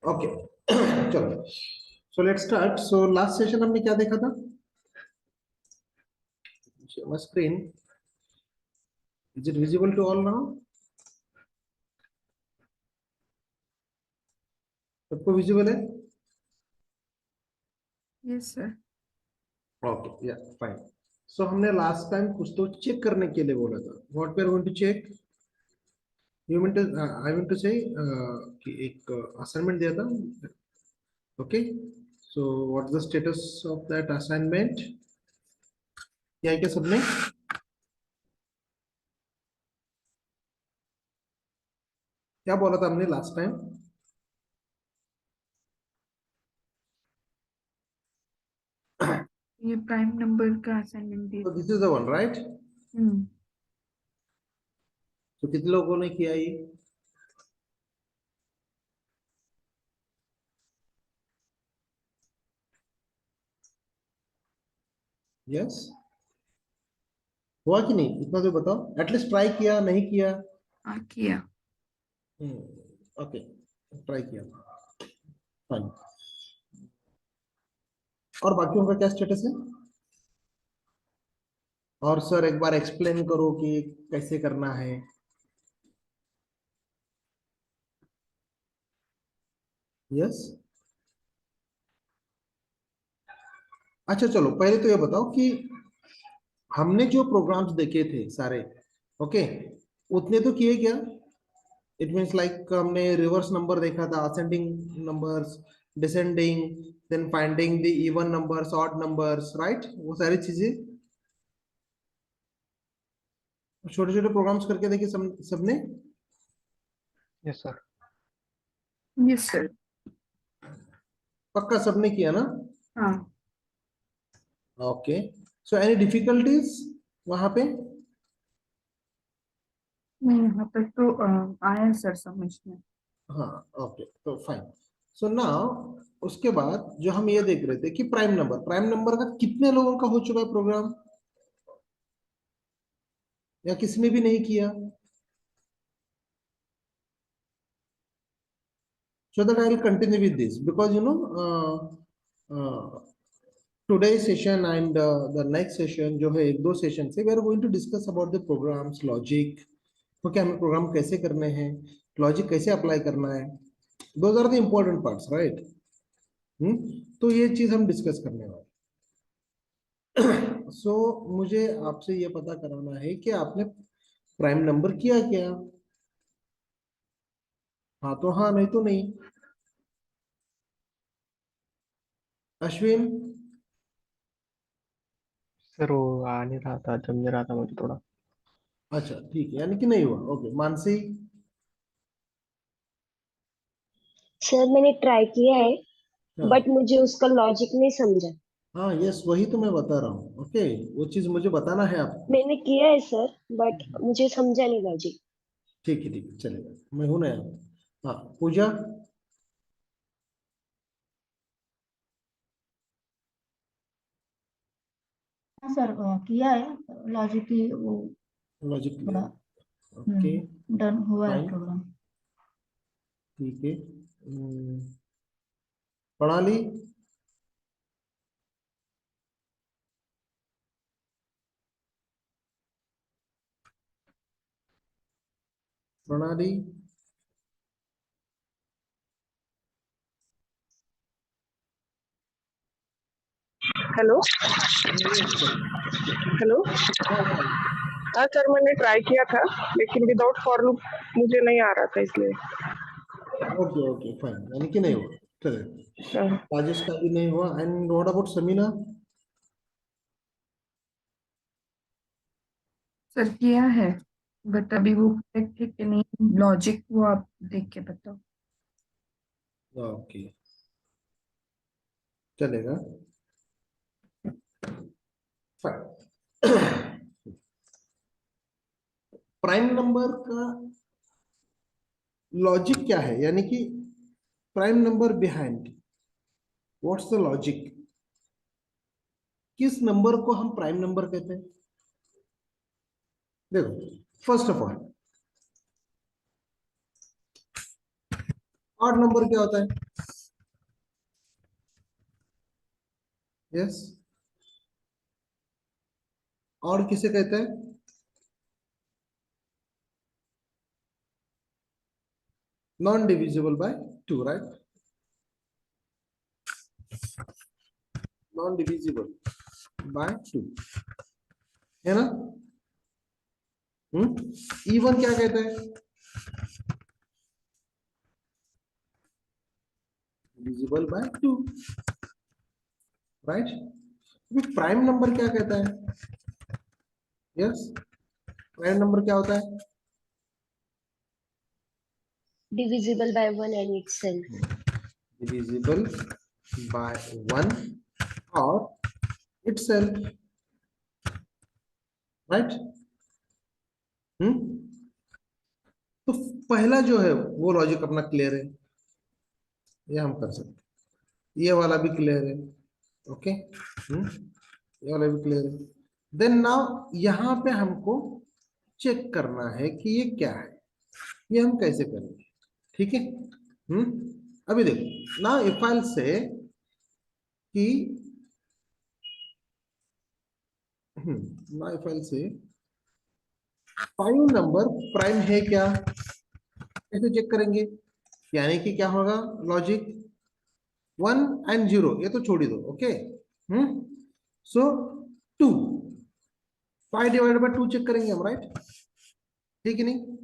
Okay चलो, so let's start. So last session हमने क्या देखा था? Screen, is it visible to all now? सबको विजिबल है? Yes sir. Okay, yeah fine. So हमने लास्ट टाइम कुछ तो चेक करने के लिए बोला था। What we are going to check? You mean to, I mean to say कि एक असाइनमेंट दिया था। Okay, so what is the status of that assignment? क्या है क्या सबने? क्या बोला था हमने लास्ट टाइम? ये प्राइम नंबर का असाइनमेंट दे। तो this is the one, right? तो कितने लोगों ने किया ये? यस, हुआ कि नहीं इतना तो बताओ। एटलीस्ट ट्राई किया, नहीं किया? हाँ किया। ओके, ट्राई किया, फाइन। और बाकियों का क्या स्टेटस है? और सर एक बार एक्सप्लेन करो कि कैसे करना है। यस, अच्छा चलो, पहले तो ये बताओ कि हमने जो प्रोग्राम्स देखे थे सारे, ओके, उतने तो किए क्या? इट मीन्स लाइक हमने रिवर्स नंबर देखा था, ascending numbers, descending, then finding the even numbers, odd numbers, right? वो सारी चीजें छोटे छोटे प्रोग्राम्स करके देखे सबने? Yes sir. Yes sir. पक्का सबने किया ना? हाँ। ओके, सो एनी डिफिकल्टीज वहां पे? नहीं यहाँ तक तो आया सर समझ में। हाँ, ओके, तो फाइन। सो नाउ उसके बाद जो हम ये देख रहे थे कि प्राइम नंबर का कितने लोगों का हो चुका है प्रोग्राम, या किसने भी नहीं किया? So that I will continue with this because today's session and the next session जो है, एक दो सेशन से we are going to discuss about the programs logic। तो क्या हमें प्रोग्राम कैसे करने हैं, लॉजिक कैसे अप्लाई करना है, those are the important parts, right? तो ये चीज हम डिस्कस करने वाले। सो मुझे आपसे ये पता कराना है कि आपने प्राइम नंबर किया क्या? हाँ तो हाँ, नहीं तो नहीं। अश्विन? सर वो आ नहीं रहा था, जम नहीं रहा था मुझे थोड़ा। अच्छा ठीक है, यानी कि नहीं हुआ। ओके, मानसी? सर मैंने ट्राई किया है हाँ बट मुझे उसका लॉजिक नहीं समझा। हाँ, यस, वही तो मैं बता रहा हूँ। ओके, वो चीज मुझे बताना है आपको। मैंने किया है सर बट मुझे समझा नहीं लॉजिक। ठीक है, चलेगा, मैं हूं ना यहाँ। हाँ, पूजा? हाँ सर, किया है लॉजिक की वो लॉजिक थोड़ा। क्लियर? ओके, डन हुआ है फाइन, प्रोग्राम। ठीक है। प्रणाली? प्रणाली? Hello hello. हाँ हाँ, हाँ सर, मैंने ट्राई किया था लेकिन विदाउट फॉर लूप मुझे नहीं आ रहा था इसलिए। ओके ओके, फाइन, यानी कि नहीं हुआ, चलेगा। हाँ। राजेश का भी नहीं हुआ। And what about Samina? Sir किया है बट अभी वो करेक्ट है कि नहीं लॉजिक वो आप देख के बताओ। ओके, चलेगा, फाइन। प्राइम नंबर का लॉजिक क्या है, यानी कि prime number behind, what's the logic? किस नंबर को हम प्राइम नंबर कहते हैं? देखो, first of all odd number क्या होता है? यस, और किसे कहते हैं? Non divisible by 2, right? Non divisible by 2 है ना? इवन क्या कहते हैं? Divisible by 2, right? Prime number क्या कहता है? यस, प्राइम नंबर क्या होता है? divisible by 1 and itself. Divisible by 1 or itself, right? तो पहला जो है वो लॉजिक अपना क्लियर है, ये हम कर सकते हैं। ये वाला भी क्लियर है, ओके? ये वाला भी क्लियर है। देन नाउ यहाँ पे हमको चेक करना है कि ये क्या है, ये हम कैसे करेंगे, ठीक है? अभी देखो ना, इफ आई से कि ना इफ आई से 5 नंबर प्राइम है क्या, कैसे चेक करेंगे? यानी कि क्या होगा लॉजिक? 1 and 0 ये तो छोड़ ही दो, okay? So 2, 5 divided by 2 check करेंगे हम, राइट? ठीक है, नहीं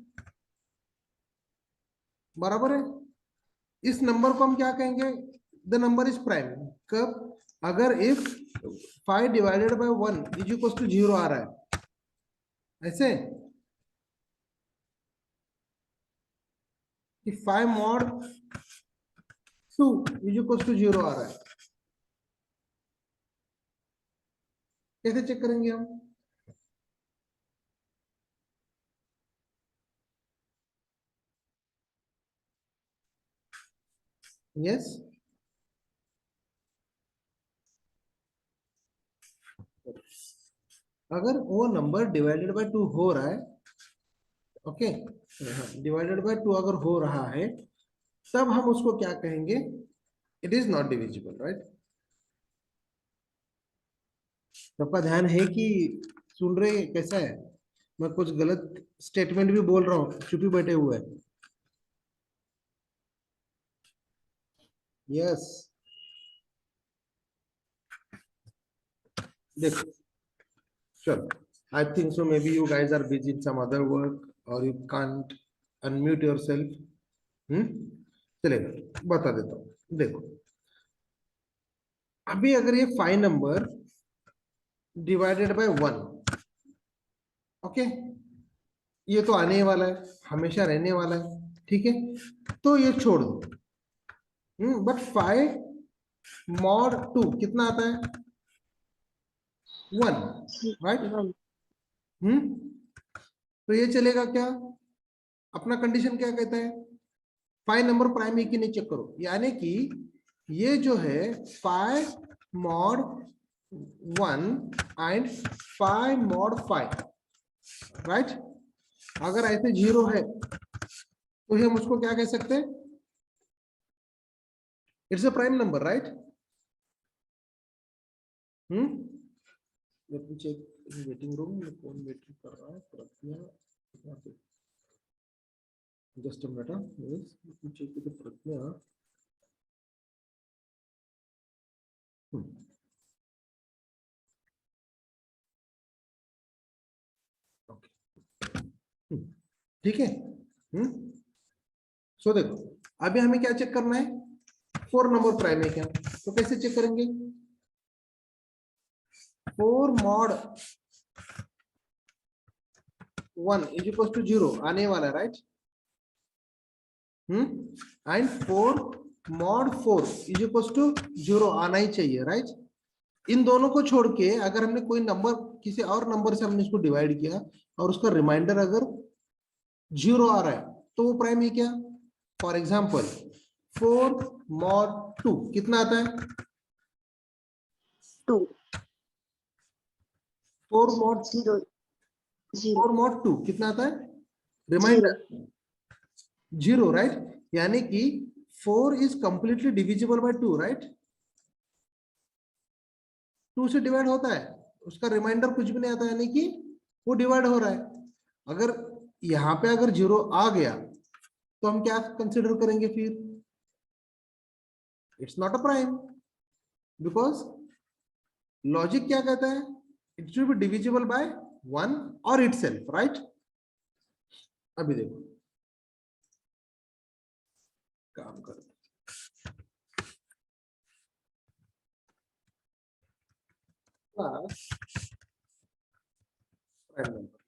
बराबर है? इस नंबर को हम क्या कहेंगे? The number is prime. कब? अगर if 5 divided by 1 is equal to 0 आ रहा है, ऐसे कि 5 mod 2 इज इक्वल टू 0 आ रहा है, कैसे चेक करेंगे हम? यस, अगर वो नंबर डिवाइडेड बाय 2 हो रहा है, ओके, डिवाइडेड बाय 2 अगर हो रहा है, तब हम उसको क्या कहेंगे? It is not divisible, right? सबका ध्यान है कि सुन रहे? कैसा है? मैं कुछ गलत स्टेटमेंट भी बोल रहा हूँ, चुप ही बैठे हुए हैं? यस, देखो, चलो, I think so maybe you guys are busy in some other work or you can't unmute yourself. चलेगा, बता देता हूँ। देखो, अभी अगर ये 5 नंबर डिवाइडेड बाय 1, ओके, ये तो आने वाला है, हमेशा रहने वाला है, ठीक है? तो ये छोड़ दो। बट 5 mod 2 कितना आता है? 1, राइट? 1. तो ये चलेगा क्या? अपना कंडीशन क्या कहता है? 5 नंबर प्राइम है कि नहीं चेक करो, यानी कि ये जो है 5 mod 1 एंड 5 mod 5, राइट? अगर ऐसे 0 है तो हम उसको क्या कह सकते हैं? It's a prime number, right? Check waiting room में कौन वेटिंग कर रहा है? Pragya, just a minute, check with Pragya. ठीक है? सो देखो, अभी हमें क्या चेक करना है? 4 नंबर प्राइम है क्या? तो कैसे चेक करेंगे? 4 mod 1 इज इक्वल टू 0 आने वाला है, right? And 4 mod 4 is equal to 0 आना ही चाहिए, राइट? इन दोनों को छोड़ के अगर हमने कोई नंबर, किसी और नंबर से हमने इसको डिवाइड किया और उसका रिमाइंडर अगर 0 आ रहा है, तो वो प्राइम है क्या? फॉर एग्जाम्पल 4 mod 2 कितना आता है? 2. 4 mod 0. 4 mod 2 कितना आता है? Remainder 0, right? यानी कि 4 is completely divisible by 2, right? 2 से डिवाइड होता है, उसका रिमाइंडर कुछ भी नहीं आता, यानी कि वो डिवाइड हो रहा है। अगर यहाँ पे अगर 0 आ गया तो हम क्या कंसिडर करेंगे फिर? It's not a prime, because logic क्या कहता है? It should be divisible by 1 और इटसेल्फ, राइट? अभी देखो काम कर प्राइम नंबर।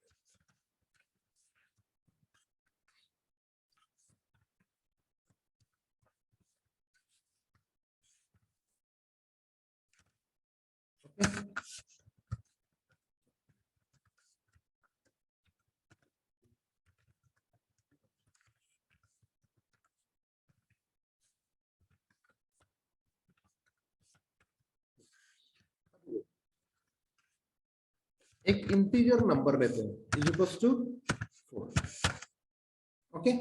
एक इंटीजर नंबर लेते हैं इज इक्वल्स टू 4, ओके।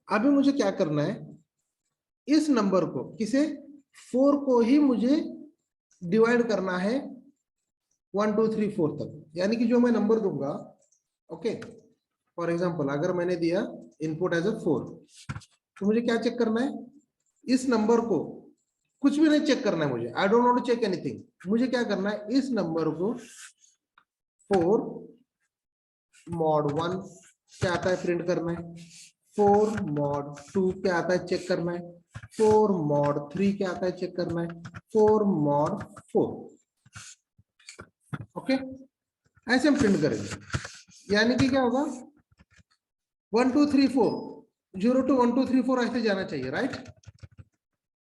अभी मुझे क्या करना है? इस नंबर को, किसे? 4 को ही मुझे डिवाइड करना है 1 2 3 4 तक, यानी कि जो मैं नंबर दूंगा, ओके, फॉर एग्जांपल अगर मैंने दिया इनपुट एज अ 4, तो मुझे क्या चेक करना है? इस नंबर को कुछ भी नहीं चेक करना है मुझे, I don't want to check anything. मुझे क्या करना है? इस नंबर को 4 mod 1 क्या आता है प्रिंट करना है, 4 mod 2 क्या आता है चेक करना है, 4 mod 3 क्या आता है चेक करना है, 4 mod 4, ओके। ऐसे हम प्रिंट करेंगे, यानी कि क्या होगा? 1 2 3 4, 0 to 1 2 3 4 ऐसे जाना चाहिए, राइट?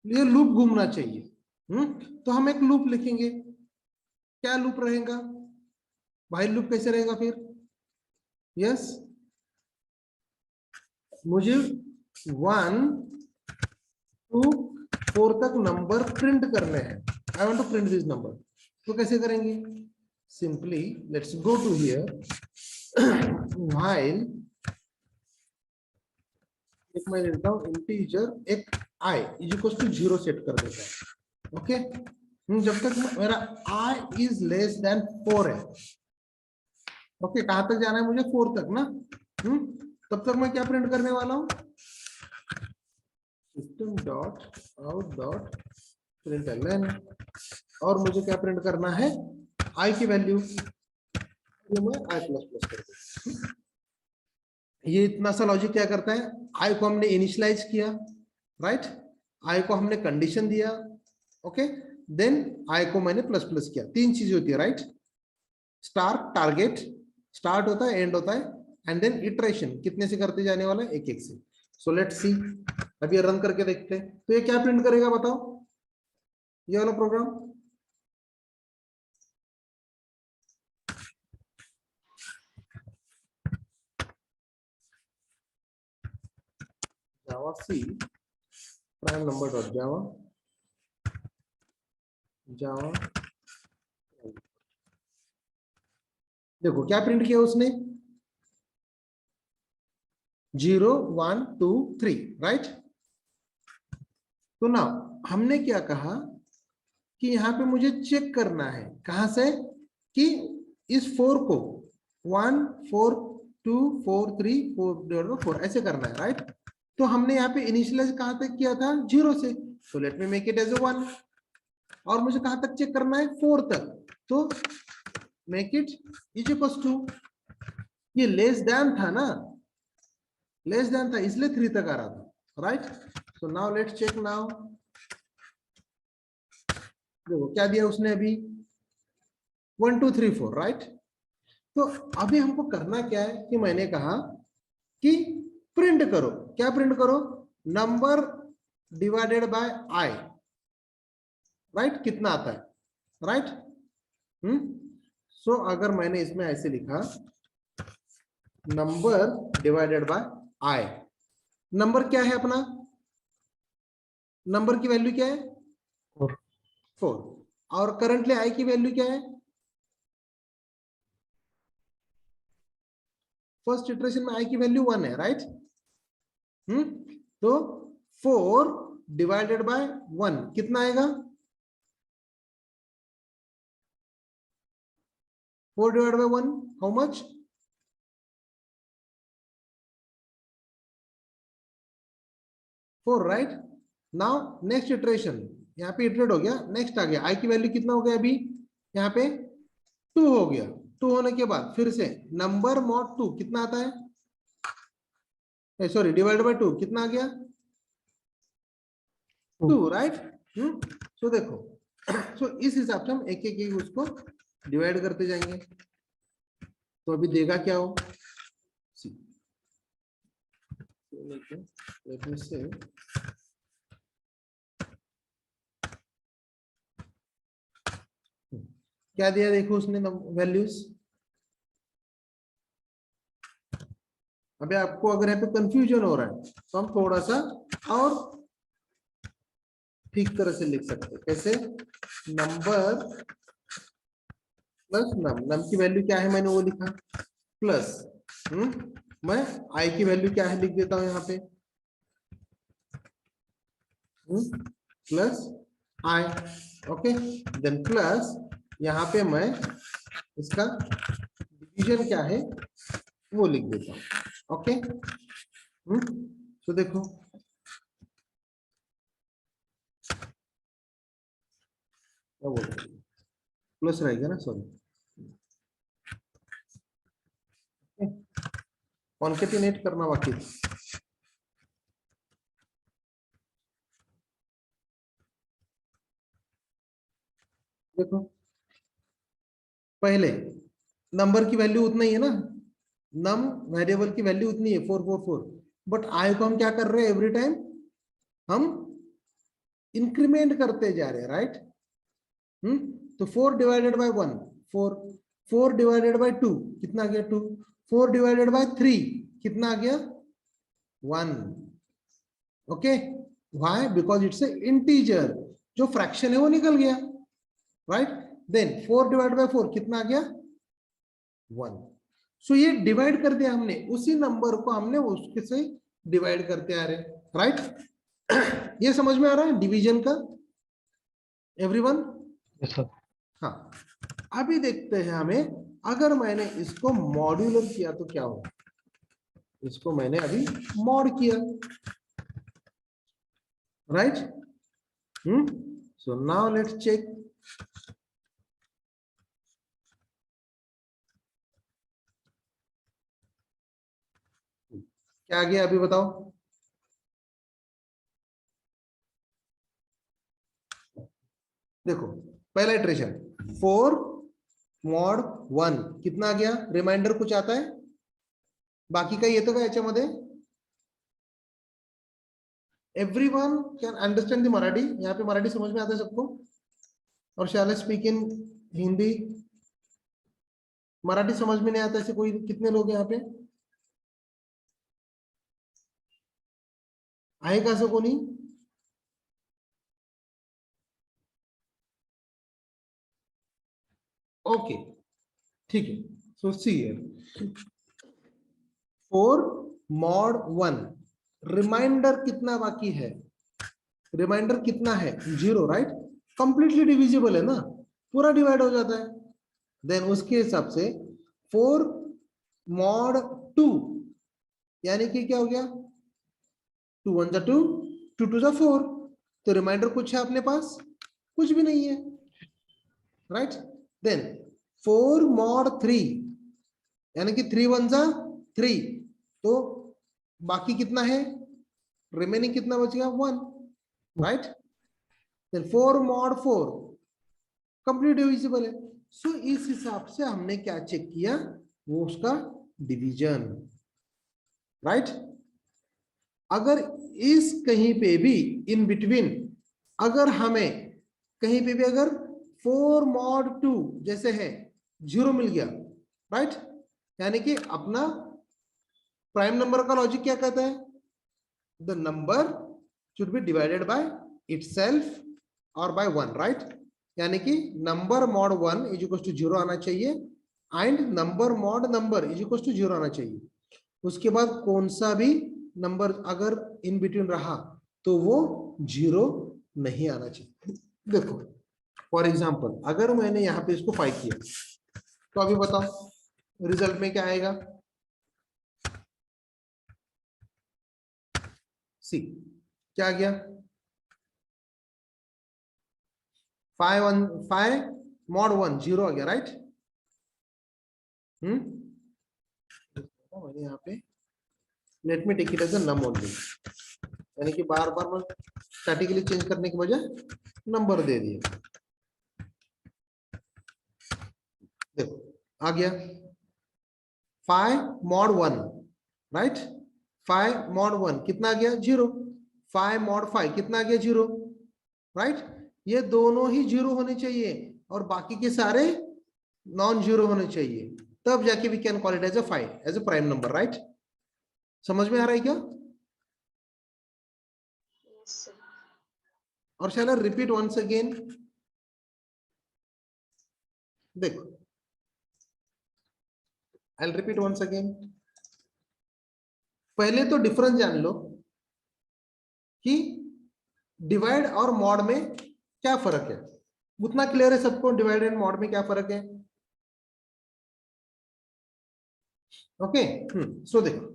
ये लूप घूमना चाहिए। तो हम एक लूप लिखेंगे। क्या लूप रहेगा भाई? लूप कैसे रहेगा फिर? यस, मुझे 1 2 4 तक नंबर प्रिंट करने हैं। I want to print this number, तो कैसे करेंगे? Simply let's go to here while, एक मैं लेता हूं इंटीजर, एक i is equal to 0 set कर देता है, ओके। जब तक मेरा i इज लेस देन 4 है, ओके, कहां तक जाना है मुझे? 4 तक ना। तब तक मैं क्या प्रिंट करने वाला हूं? System dot out dot println, और मुझे क्या प्रिंट करना है? i की वैल्यू, मैं i प्लस प्लस कर दूं। ये इतना सा लॉजिक क्या करता है? i को हमने इनिशियलाइज किया, राइट? i को हमने कंडीशन दिया, ओके, देन i को मैंने प्लस प्लस किया। 3 चीजें होती है, राइट? स्टार्ट, टारगेट, स्टार्ट होता है, एंड होता है, एंड देन इटरेशन, कितने से करते जाने वाला है? एक एक से। सो लेट्स सी, अभी रन करके देखते हैं। तो ये क्या प्रिंट करेगा बताओ, ये वाला प्रोग्राम? जावा सी प्राइम नंबर डॉट जावा, जावा, देखो क्या प्रिंट किया उसने? 0 1 2 3, राइट? तो ना हमने क्या कहा कि यहाँ पे मुझे चेक करना है, कहां से? कि इस 4 को 1 4 2 4 3 4 4 ऐसे करना है, राइट? तो हमने यहाँ पे इनिशियलाइज कहां तक किया था? 0 से, तो let me make it as a 1, और मुझे कहां तक चेक करना है? 4 तक, तो make it is equal to, ये लेस देन था ना, लेस देन था इसलिए 3 तक आ रहा था, right? So now let's check. Now देखो क्या दिया उसने अभी? 1 2 3 4, राइट? तो अभी हमको करना क्या है कि मैंने कहा कि प्रिंट करो। क्या प्रिंट करो? Number divided by i, right? कितना आता है, राइट? सो अगर मैंने इसमें ऐसे लिखा number divided by i, number क्या है अपना? नंबर की वैल्यू क्या है? 4, और करंटली i की वैल्यू क्या है? फर्स्ट इटरेशन में i की वैल्यू 1 है, राइट? तो 4 डिवाइडेड बाय 1 कितना आएगा? 4 divided by 1, how much? 4, right? Now next iteration, यहाँ पे इटरेट हो गया, नेक्स्ट आ गया, i की वैल्यू कितना हो गया अभी यहाँ पे 2 हो गया। 2 होने के बाद फिर से नंबर मॉड 2 कितना आता है, सॉरी डिवाइड बाय 2 कितना आ गया 2, राइट? सो देखो, सो इस हिसाब से हम एक एक उसको डिवाइड करते जाएंगे। तो अभी देगा क्या हो, let me say क्या दिया, देखो उसने वैल्यूज। अभी आपको अगर यहाँ पे कंफ्यूजन हो रहा है तो हम थोड़ा सा और ठीक तरह से लिख सकते हैं। कैसे, नंबर प्लस नम की वैल्यू क्या है मैंने वो लिखा, प्लस मैं आई की वैल्यू क्या है लिख देता हूं यहाँ पे, प्लस आई, ओके। देन प्लस यहाँ पे मैं इसका डिवीजन क्या है वो लिख देता हूँ, ओके। तो देखो क्या बोलते हैं, प्लस रहेगा ना, सॉरी, कॉन्केटिनेट करना बाकी था। देखो पहले नंबर की वैल्यू उतना ही है ना, नम वेरिएबल की वैल्यू उतनी है 444, बट आई को हम क्या कर रहे हैं, एवरी टाइम हम इंक्रीमेंट करते जा रहे हैं, राइट? तो 4 डिवाइडेड बाय 1 4, 4 डिवाइडेड बाय 2 कितना आ गया 2, 4 डिवाइडेड बाय 3 कितना आ गया 1, okay. Why, because it's a integer, जो फ्रैक्शन है वो निकल गया, राइट? देन 4 डिवाइडेड बाय 4 कितना आ गया 1। सो ये डिवाइड कर दिया हमने, उसी नंबर को हमने उसके से डिवाइड करते आ रहे, राइट? ये समझ में आ रहा है डिवीजन का, एवरीवन? Yes sir. हाँ, अभी देखते हैं हमें, अगर मैंने इसको मॉड्यूलर किया तो क्या होगा। इसको मैंने अभी मॉड किया, right? So now let's check. क्या आ गया अभी बताओ, देखो पहला इटरेशन 4 मॉड 1 कितना आ गया, रिमाइंडर कुछ आता है, बाकी काही येतं का याच्यामध्ये? Everyone can understand the Marathi, यहाँ पे मराठी समझ में आता है सबको? और shall I speak in Hindi? Marathi समझ में नहीं आता ऐसे कोई, कितने लोग यहाँ पे आहे का असं कोणी? ओके, ठीक है। सो सी हियर 4 मॉड 1, रिमाइंडर कितना बाकी है, रिमाइंडर कितना है 0, राइट? कंप्लीटली डिविजिबल है ना, पूरा डिवाइड हो जाता है। देन उसके हिसाब से 4 मॉड 2 यानी कि क्या हो गया, 2 1 2, 2 2 4, तो रिमाइंडर कुछ है अपने पास? कुछ भी नहीं है, राइट? देन 4 मॉड 3 यानी कि 3 1 3, तो बाकी कितना है, रिमेनिंग कितना बच गया 1, right? Then 4 mod 4 complete divisible है। सो इस हिसाब से हमने क्या चेक किया, वो उसका डिवीजन, राइट? अगर इस कहीं पे भी इन बिटवीन, अगर हमें कहीं पे भी अगर 4 मॉड 2 जैसे है 0 मिल गया, राइट? यानी कि अपना प्राइम नंबर का लॉजिक क्या कहता है, the number should be divided by itself और बाय 1, राइट? यानी कि number mod 1 is equal to 0 आना चाहिए and number mod number is equal to 0 आना चाहिए। उसके बाद कौन सा भी नंबर अगर इन बिटवीन रहा तो वो 0 नहीं आना चाहिए। देखो फॉर एग्जांपल, अगर मैंने यहाँ पे इसको 5 किया, तो अभी बताओ रिजल्ट में क्या आएगा? सी क्या आ गया? 5 mod 1 0 आ गया, राइट? मैंने यहाँ पे let me take it as a num only, यानी कि बार बार मैं स्टैटिकली चेंज करने के बजाय नंबर दे दिया। देखो आ गया 5 mod 1, राइट? 5 mod 1 कितना आ गया? 0। 5 mod 5 कितना आ गया? 0, राइट? ये दोनों ही 0 होने चाहिए और बाकी के सारे नॉन जीरो होने चाहिए, तब जाके we can call it as a 5 as a prime number, right? समझ में आ रहा है क्या? Yes, sir. और shall I repeat once again? देखो I will repeat once again. पहले तो डिफरेंस जान लो कि डिवाइड और मॉड में क्या फर्क है। उतना क्लियर है सबको डिवाइड एंड मॉड में क्या फर्क है? ओके सो देखो,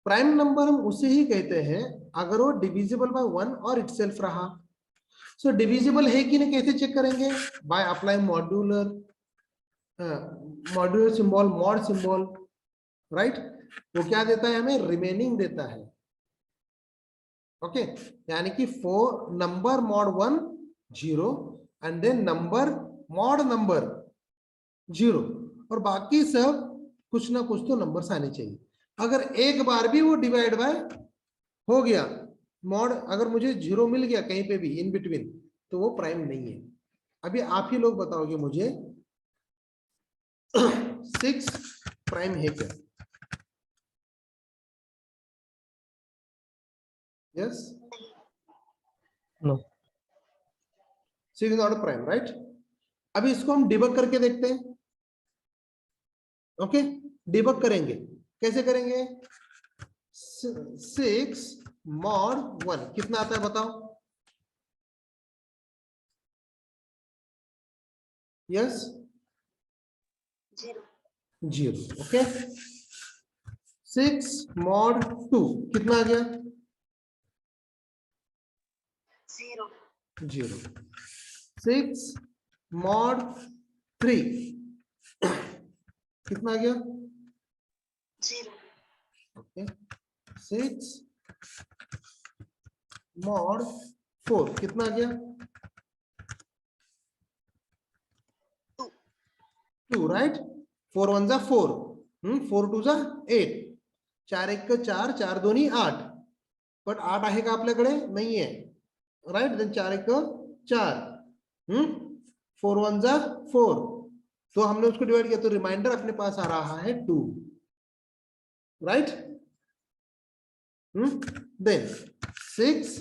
प्राइम नंबर हम उसे ही कहते हैं अगर वो डिविजिबल बाय 1 और इटसेल्फ रहा। सो डिविजिबल है कि नहीं कैसे चेक करेंगे? Bye apply modular symbol, mod symbol, right? वो क्या देता है हमें? रिमेनिंग देता है। ओके यानी कि 4 number mod 1 0 and then number mod number 0 और बाकी सब कुछ ना कुछ तो नंबर्स आने चाहिए। अगर एक बार भी वो डिवाइड बाय हो गया मॉड, अगर मुझे 0 मिल गया कहीं पे भी इन बिटवीन, तो वो प्राइम नहीं है। अभी आप ही लोग बताओगे मुझे 6 प्राइम है क्या? Yes, no. 6 is not prime, right? अभी इसको हम डिबग करके देखते हैं। ओके डिबग करेंगे, कैसे करेंगे? 6 mod 1 कितना आता है बताओ? यस 0. 0। ओके 6 mod 2 कितना आ गया? 0. 0। 6 mod 3 कितना आ गया? 0. ओके 6 mod 4 कितना आ गया? 2, राइट? 4 1 जा 4, 4 2 जा 8, 4 1 4, 4 2 8, बट 8 आहे का आपल्याकडे? नाही आहे, राइट? देन 4 1 4, 4 1 जा 4, तो हमने उसको डिवाइड किया तो रिमाइंडर अपने पास आ रहा है 2, राइट? देन 6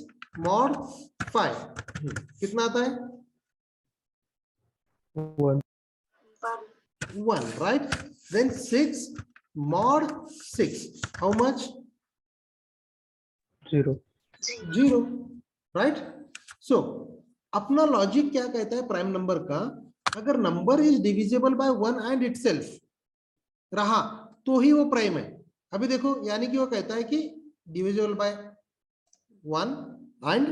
mod 5 कितना आता है? 1, 1, right? Then 6 mod 6 how much? 0, 0, right? So अपना लॉजिक क्या कहता है प्राइम नंबर का? अगर number is divisible by 1 and itself रहा तो ही वो प्राइम है। अभी देखो यानी कि वो कहता है कि divisible by 1 and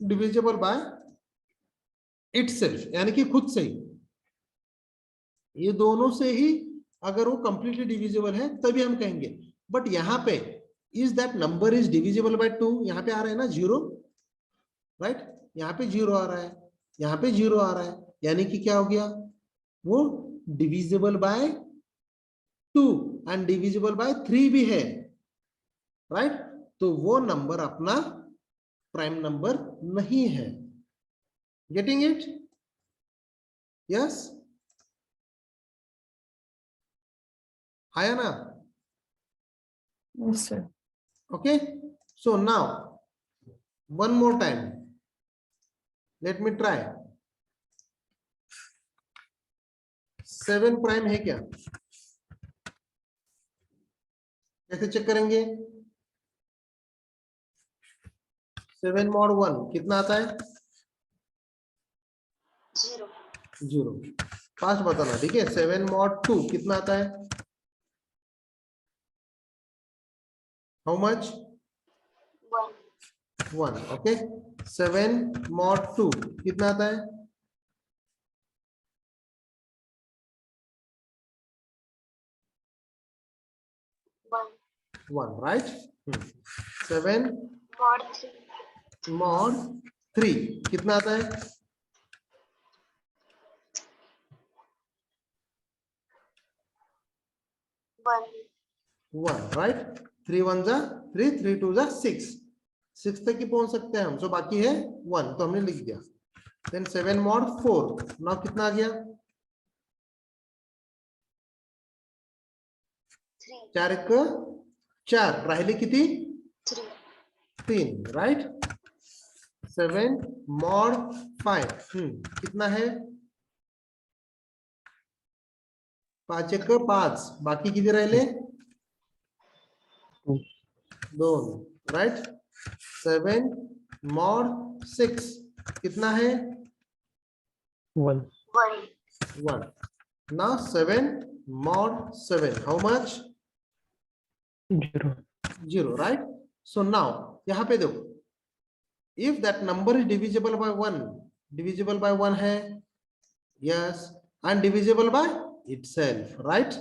divisible by itself, यानी कि खुद से ही, ये दोनों से ही अगर वो कंप्लीटली डिविजिबल है तभी हम कहेंगे। बट यहाँ पे is that number is divisible by 2, यहाँ पे आ रहा है ना 0, राइट? यहाँ पे 0 आ रहा है, यहाँ पे 0 आ रहा है, यानी कि क्या हो गया? वो divisible by 2 and divisible by 3 भी है, राइट? तो वो नंबर अपना प्राइम नंबर नहीं है। Getting it? यस, आया ना? Yes, sir. Okay, so now one more time let me try। 7 prime है क्या? कैसे चेक करेंगे? 7 mod 1 कितना आता है? 0. 0। फास्ट बताना, ठीक है। 7 mod 2 कितना आता है? How much? 1 1। ओके, 7 mod 2 कितना आता है? 1, राइट। 7 mod 3 mod 3 कितना आता है? 1, राइट। 3 1 जा 3, 3 2 जा 6, 6 तक ही पहुंच सकते हैं हम। सो बाकी है 1, तो हमने लिख दिया। देन 7 mod 4 नाउ कितना आ गया? 3 4 1 4, राहिले किती? 3 3, राइट। 7 mod 5 कितना है? 5 1 5, बाकी किती राहिले? 2 2, राइट। 7 mod 6 कितना है? 1 1 1। now 7 mod 7 how much? 0 0, right? So now यहाँ पे देखो, if that number is divisible by 1, divisible by 1 है, yes, and divisible by itself, right?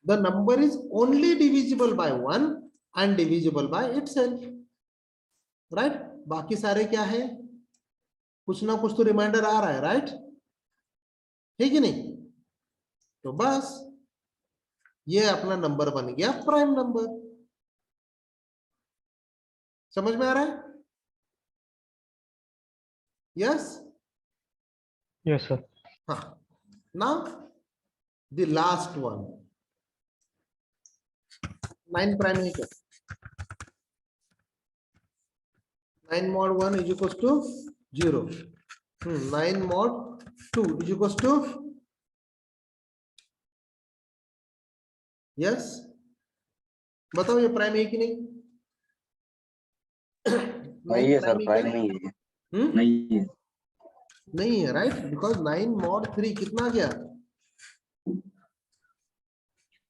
The number is only divisible by 1 and divisible by itself, right? बाकी सारे क्या है? कुछ ना कुछ तो रिमाइंडर आ रहा है, राइट? ठीक है नहीं? तो बस ये अपना नंबर बन गया प्राइम नंबर। समझ में आ रहा है? यस। yes sir हाँ, now the last one, 9 prime है क्या? 9 mod 1 is equals to 0. 9 mod 2 is equals to, yes, बताओ ये प्राइम है कि नहीं? नहीं है सर, प्राइम प्राइम नहीं है। हम्म नहीं है। नहीं है, राइट, बिकॉज 9 mod 3 कितना गया?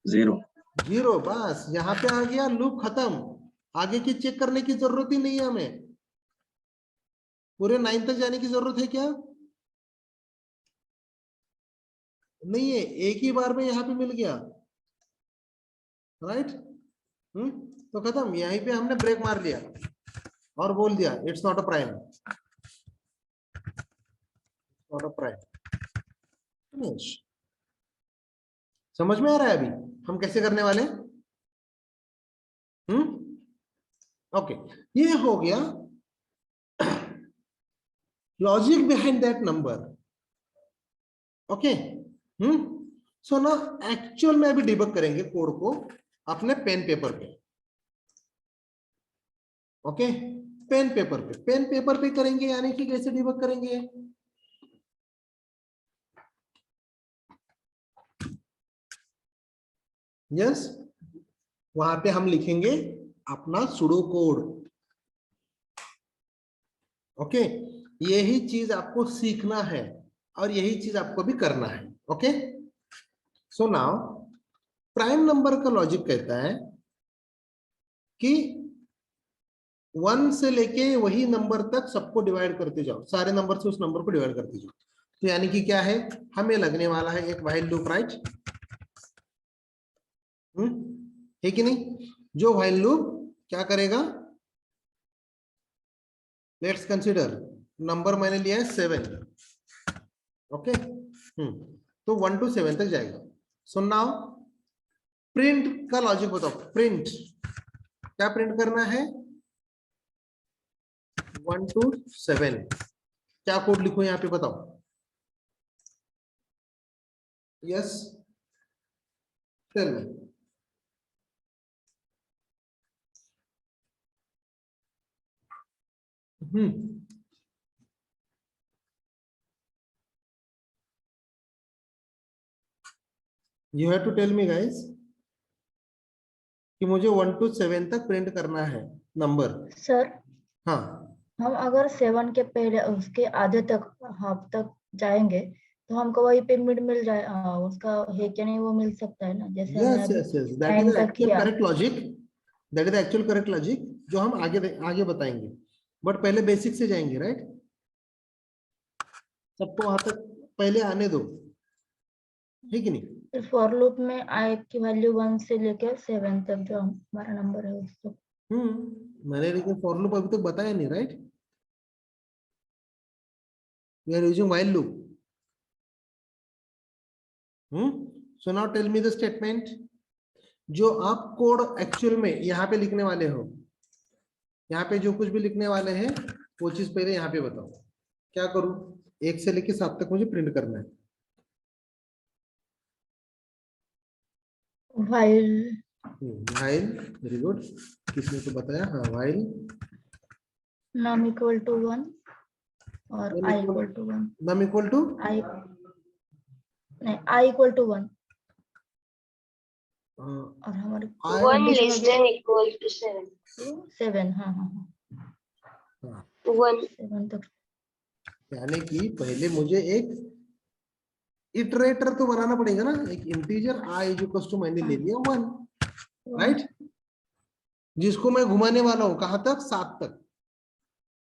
0 0। बस यहाँ पे आ गया, लूप खत्म। आगे की चेक करने की जरूरत ही नहीं है हमें। पूरे 9 तक जाने की जरूरत है क्या? नहीं है, एक ही बार में यहाँ पे मिल गया, राइट। तो खत्म, यहीं पे हमने ब्रेक मार लिया और बोल दिया it's not a prime, not a prime. समझ में आ रहा है अभी हम कैसे करने वाले? ओके, ये हो गया logic behind that number. Okay, so ना एक्चुअल में अभी डिबग करेंगे कोड को अपने पेन पेपर पे। ओके, पेन पेपर पे करेंगे, यानी कि कैसे डिबग करेंगे? यस, वहां पे हम लिखेंगे अपना सुडो कोड। ओके, यही चीज आपको सीखना है और यही चीज आपको भी करना है। Okay, so now prime number का लॉजिक कहता है कि 1 से लेके वही नंबर तक सबको डिवाइड करते जाओ, सारे नंबर से उस नंबर को डिवाइड करते जाओ। तो यानी कि क्या है, हमें लगने वाला है एक व्हाइल लूप, राइट? है कि नहीं? जो व्हाइल लूप क्या करेगा? लेट्स कंसीडर नंबर मैंने लिया है 7। ओके, तो 1 to 7 तक जाएगा। सो नाउ प्रिंट का लॉजिक बताओ। प्रिंट क्या प्रिंट करना है? 1 to 7। क्या कोड लिखो यहाँ पे बताओ? Yes, tell me. You have to tell me guys कि मुझे 1 to 7 तक प्रिंट करना है नंबर। सर हाँ, हम अगर 7 के पहले उसके आधे तक हाफ तक जाएंगे तो हमको वही पे मिड मिल जाए, उसका है क्या नहीं वो मिल सकता है ना, जैसे हमने यस अभी यस यस, दैट 9 इज का एक्चुअल किया। Correct logic, that is actual correct logic जो हम आगे बताएंगे, बट पहले बेसिक से जाएंगे, राइट? सबको वहां तक पहले आने दो, है कि नहीं? फिर फॉर लूप में आई की वैल्यू 1 से लेकर 7 तक जो हमारा नंबर है उसको। मैंने लेकिन फॉर लूप अभी तक बताया नहीं, right? We are using while loop. So now tell me the statement जो आप कोड एक्चुअल में यहाँ पे लिखने वाले हो, यहाँ पे जो कुछ भी लिखने वाले हैं वो चीज पहले यहाँ पे बताओ। क्या करूं? 1 से लेके 7 तक मुझे प्रिंट करना है। व्हाइल व्हाइल, वेरी गुड, किसने तो बताया? हाँ, व्हाइल नम इक्वल टू 1 और i equal to 1। Num equal to i नहीं, आई इक्वल टू 1 और हमारे I- 1 कंडीशन less हो गया than equal to 7. 7। हाँ हाँ हाँ, हाँ, 1. 7 तक। यानी कि पहले मुझे एक इटरेटर तो बनाना पड़ेगा ना, एक इंटीजर आई इक्वल टू मैंने ले लिया 1, राइट? जिसको मैं घुमाने वाला हूं कहां तक? 7 तक,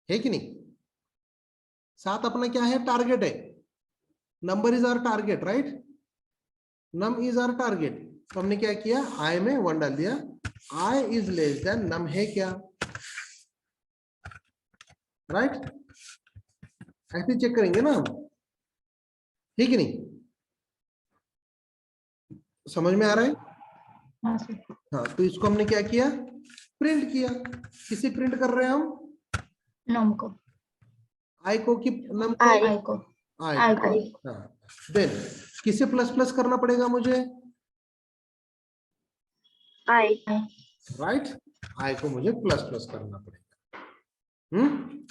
है कि नहीं? 7 अपना क्या है? टारगेट है, number is our target, right? Num is our target. तो हमने क्या किया? आई में 1 डाल दिया, I is less than num है क्या, राइट? ऐसे चेक करेंगे ना हम, ठीक है नहीं? समझ में आ रहा है? हाँ सर। हाँ, तो इसको हमने क्या किया? प्रिंट किया। किसे प्रिंट कर रहे हैं हम? नम को, आई को कि नम को? I. आई को, आई आई को। को। हाँ, देन किसे प्लस प्लस करना पड़ेगा मुझे? I. राइट, आई को मुझे प्लस प्लस करना पड़ेगा।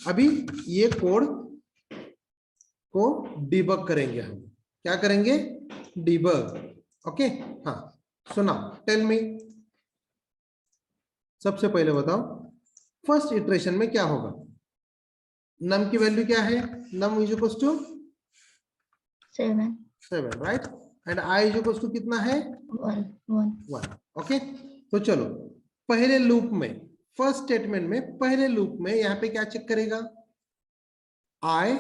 अभी ये कोड को डिबग करेंगे हम। क्या करेंगे? डिबग। ओके, हाँ, सुना, टेल मी, सबसे पहले बताओ फर्स्ट इटरेशन में क्या होगा? नम की वैल्यू क्या है? Num is equal to 7 right, and I is equal to कितना है? 1 1। ओके, तो चलो पहले लूप में, फर्स्ट स्टेटमेंट में, पहले लूप में यहाँ पे क्या चेक करेगा? आई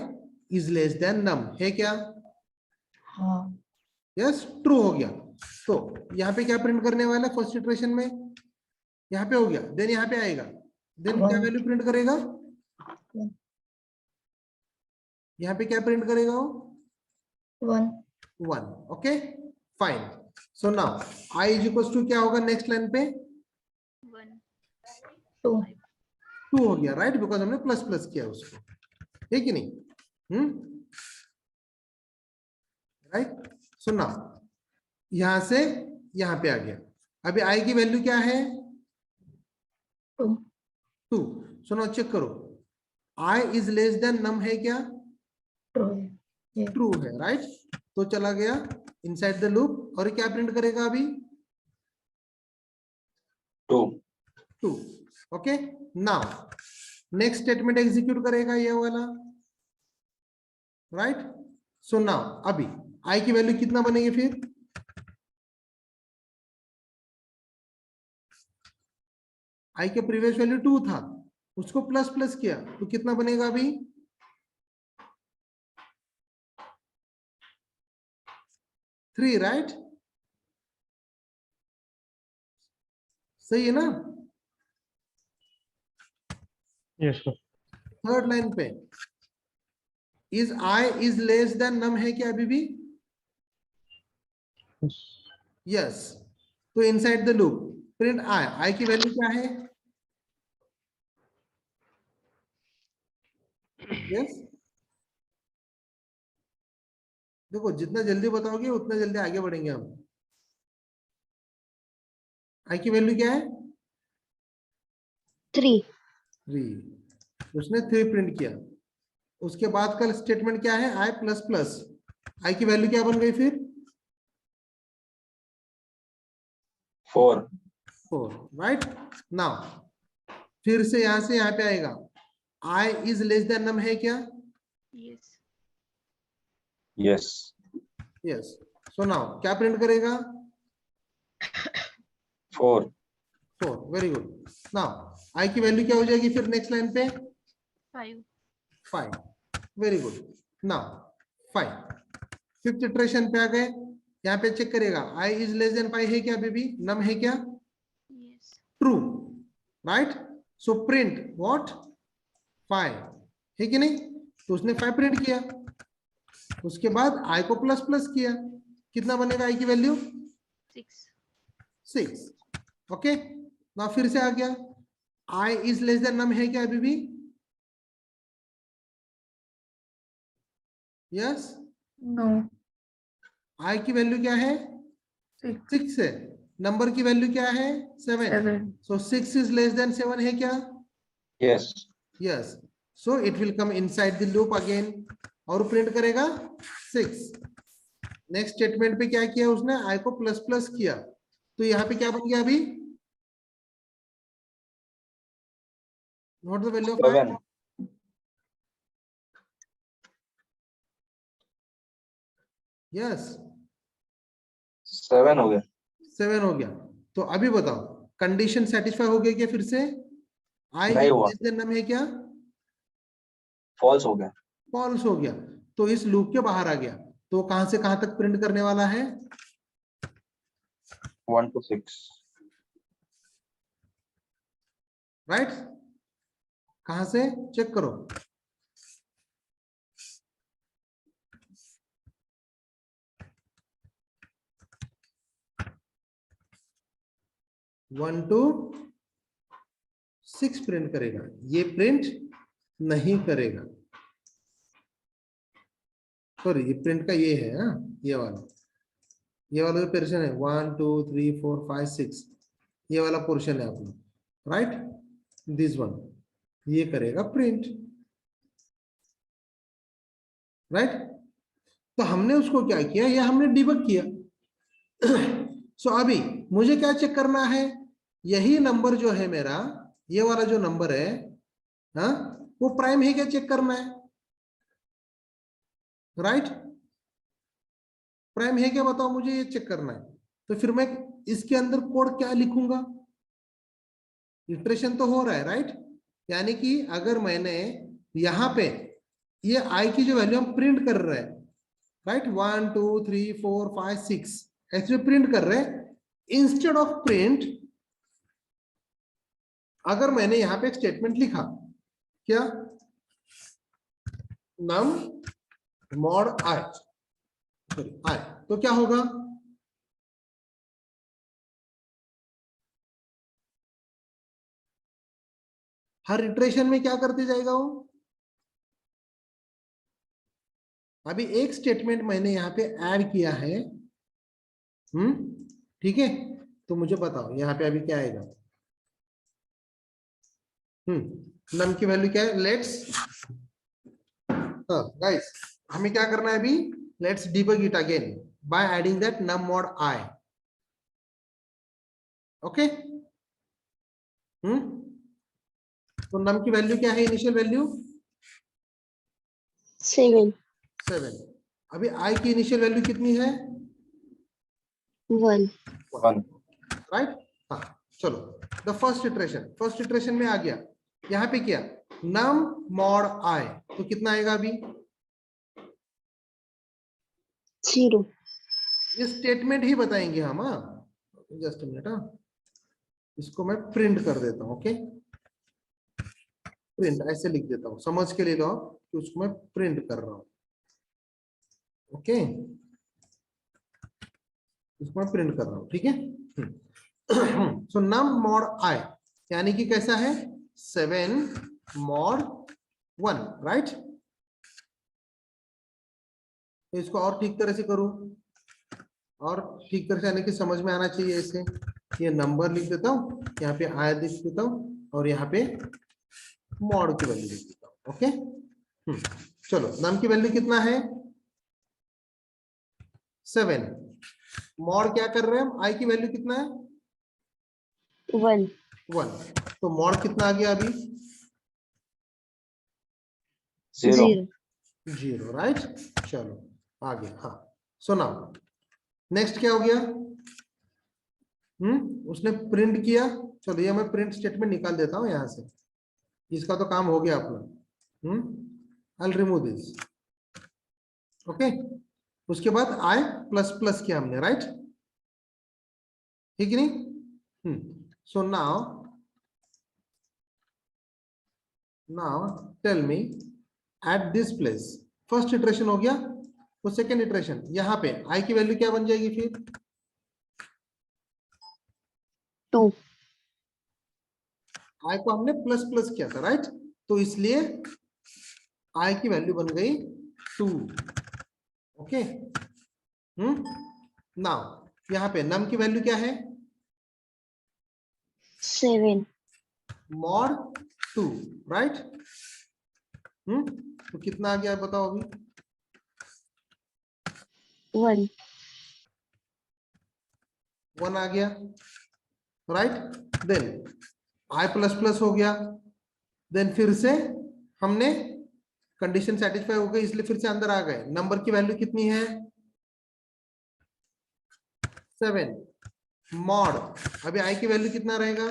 इज लेस देन नम है क्या? हाँ। यस, ट्रू हो गया। तो यहाँ पे क्या प्रिंट करने वाला है फर्स्ट इटरेशन में? यहाँ पे हो गया, देन यहाँ पे आएगा, देन क्या वैल्यू प्रिंट करेगा? यहाँ पे क्या प्रिंट करेगा वो? 1 okay, fine. So now I is equal to क्या होगा नेक्स्ट लाइन पे? 2 2 हो गया, राइट, बिकॉज हमने प्लस प्लस किया उसको, है कि नहीं? राइट, सुना, यहां से यहां पे आ गया। अभी आई की वैल्यू क्या है? 2। सुनो, चेक करो, आई इज लेस देन नम है क्या? ट्रू है, राइट? तो चला गया इनसाइड द लूप, और क्या प्रिंट करेगा अभी? 2। Okay, now next statement execute करेगा ये वाला, राइट? सो नाउ अभी आई की वैल्यू कितना बनेगी फिर? आई के प्रीवियस वैल्यू 2 था, उसको प्लस प्लस किया तो कितना बनेगा अभी? 3, राइट? सही है ना? Yes, sir. थर्ड लाइन पे is i is less than num है क्या अभी भी? Yes. यस, तो inside the loop print i, i की वैल्यू क्या है? यस, देखो जितना जल्दी बताओगे उतना जल्दी आगे बढ़ेंगे हम। आई की वैल्यू क्या है? 3. 3, उसने 3 प्रिंट किया। उसके बाद का स्टेटमेंट क्या है? आई प्लस प्लस, आई की वैल्यू क्या बन गई फिर? 4, 4, राइट? नाउ फिर से यहां से यहाँ पे आएगा, आई इज लेस देन नम है क्या? Yes. Yes. Yes. So now क्या प्रिंट करेगा? 4. 4। Very good. नाउ आई की वैल्यू क्या हो जाएगी फिर नेक्स्ट लाइन पे? 5. 5। Very good. Now 5 fifth iteration पे आ गए। यहाँ पे चेक करेगा i इज लेस देन 5 है क्या बेबी? नम है क्या? Yes. True, right? So print what? 5 है कि नहीं? तो उसने 5 प्रिंट किया। उसके बाद i को प्लस प्लस किया, कितना बनेगा i की वैल्यू? 6. 6। ओके। ना फिर से आ गया i is less than num है क्या अभी भी? यस। नो। i की वैल्यू क्या है? 6 है। नंबर की वैल्यू क्या है? 7। 7। सो 6 इज लेस देन 7 है क्या? Yes. Yes. So it will come inside the loop again और प्रिंट करेगा 6। नेक्स्ट स्टेटमेंट पे क्या किया उसने? i को प्लस प्लस किया, तो यहाँ पे क्या बन गया अभी? What the value of i? 7. Yes, 7 हो गया। 7 हो गया। तो अभी बताओ कंडीशन सेटिस्फाई हो गई क्या फिर से? i नहीं हुआ। लेस देन नम है क्या? फॉल्स हो गया। फॉल्स हो गया, तो इस लूप के बाहर आ गया। तो कहां से कहां तक प्रिंट करने वाला है? 1 to 6. राइट? कहां से चेक करो? वन टू 6 प्रिंट करेगा, ये प्रिंट नहीं करेगा। सॉरी, ये प्रिंट का ये है, ये वाला जो पोर्शन है 1 2 3 4 5 6, ये वाला पोर्शन है अपना, राइट? दिस वन ये करेगा प्रिंट, राइट? तो हमने उसको क्या किया? ये हमने डिबग किया। सो अभी मुझे क्या चेक करना है? यही नंबर जो है मेरा, ये वाला जो नंबर है, हाँ, वो प्राइम है क्या चेक करना है, राइट? प्राइम है क्या बताओ मुझे, ये चेक करना है। तो फिर मैं इसके अंदर कोड क्या लिखूंगा? इटरेशन तो हो रहा है, राइट? यानी कि अगर मैंने यहां पे ये i की जो वैल्यू हम प्रिंट कर रहे हैं, राइट, 1 2 3 4 5 6 ऐसे प्रिंट कर रहे हैं। इंस्टेड ऑफ प्रिंट अगर मैंने यहां पे एक स्टेटमेंट लिखा, क्या? नम मॉड i, i, तो क्या होगा? हर इटरेशन में क्या करते जाएगा वो? अभी एक स्टेटमेंट मैंने यहाँ पे ऐड किया है, ठीक है? तो मुझे बताओ यहाँ पे अभी क्या आएगा? नम की वैल्यू क्या है? लेट्स गाइस, हमें क्या करना है अभी? Let's debug it again by adding that num mod i। Okay, तो नम की वैल्यू क्या है? Initial value 7 7। अभी i की इनिशियल वैल्यू कितनी है? 1 1. राइट? हाँ, चलो द फर्स्ट इटरेशन में आ गया। यहाँ पे क्या? नम मॉड i, तो कितना आएगा अभी? 0 ये स्टेटमेंट ही बताएंगे हम। जस्ट अ मिनट, इसको मैं प्रिंट कर देता हूं। ओके, प्रिंट ऐसे लिख देता हूं, समझ के ले लो आप कि उसको मैं प्रिंट कर रहा हूं। ओके, इसको मैं प्रिंट कर रहा हूं, ठीक है? सो नम मॉड i यानी कि कैसा है? 7 मॉड 1, राइट? तो इसको और ठीक तरह से करूं, और ठीक तरह से यानी कि समझ में आना चाहिए। ऐसे ये नंबर लिख देता हूं, यहाँ पे i लिख देता हूं, और यहाँ पे मॉड की वैल्यू लिख देता हूं। ओके, चलो नम की वैल्यू कितना है? 7। मॉड क्या कर रहे हैं हम? i की वैल्यू कितना है? 1 1। तो मॉड कितना आ गया अभी? 0. 0 0, राइट? चलो आ गया। हाँ, सो नाउ नेक्स्ट क्या हो गया? उसने प्रिंट किया। चलो ये मैं प्रिंट स्टेटमेंट निकाल देता हूं यहां से, इसका तो काम हो गया अपना। I will remove this. Okay, उसके बाद आई प्लस प्लस किया हमने, राइट? ठीक नहीं? So now tell me at this place, first iteration हो गया, तो सेकेंड इटरेशन यहाँ पे आई की वैल्यू क्या बन जाएगी फिर? 2 आई को हमने प्लस प्लस किया था, राइट? तो इसलिए आई की वैल्यू बन गई 2। ओके, नाउ यहाँ पे नम की वैल्यू क्या है? 7 मॉड 2, राइट? तो कितना आ गया बताओ अभी? 1 1 आ गया, right? Then I plus plus हो गया, देन फिर से हमने कंडीशन सेटिस्फाई हो गई, इसलिए फिर से अंदर आ गए। नंबर की वैल्यू कितनी है? 7 मॉड, अभी आई की वैल्यू कितना रहेगा?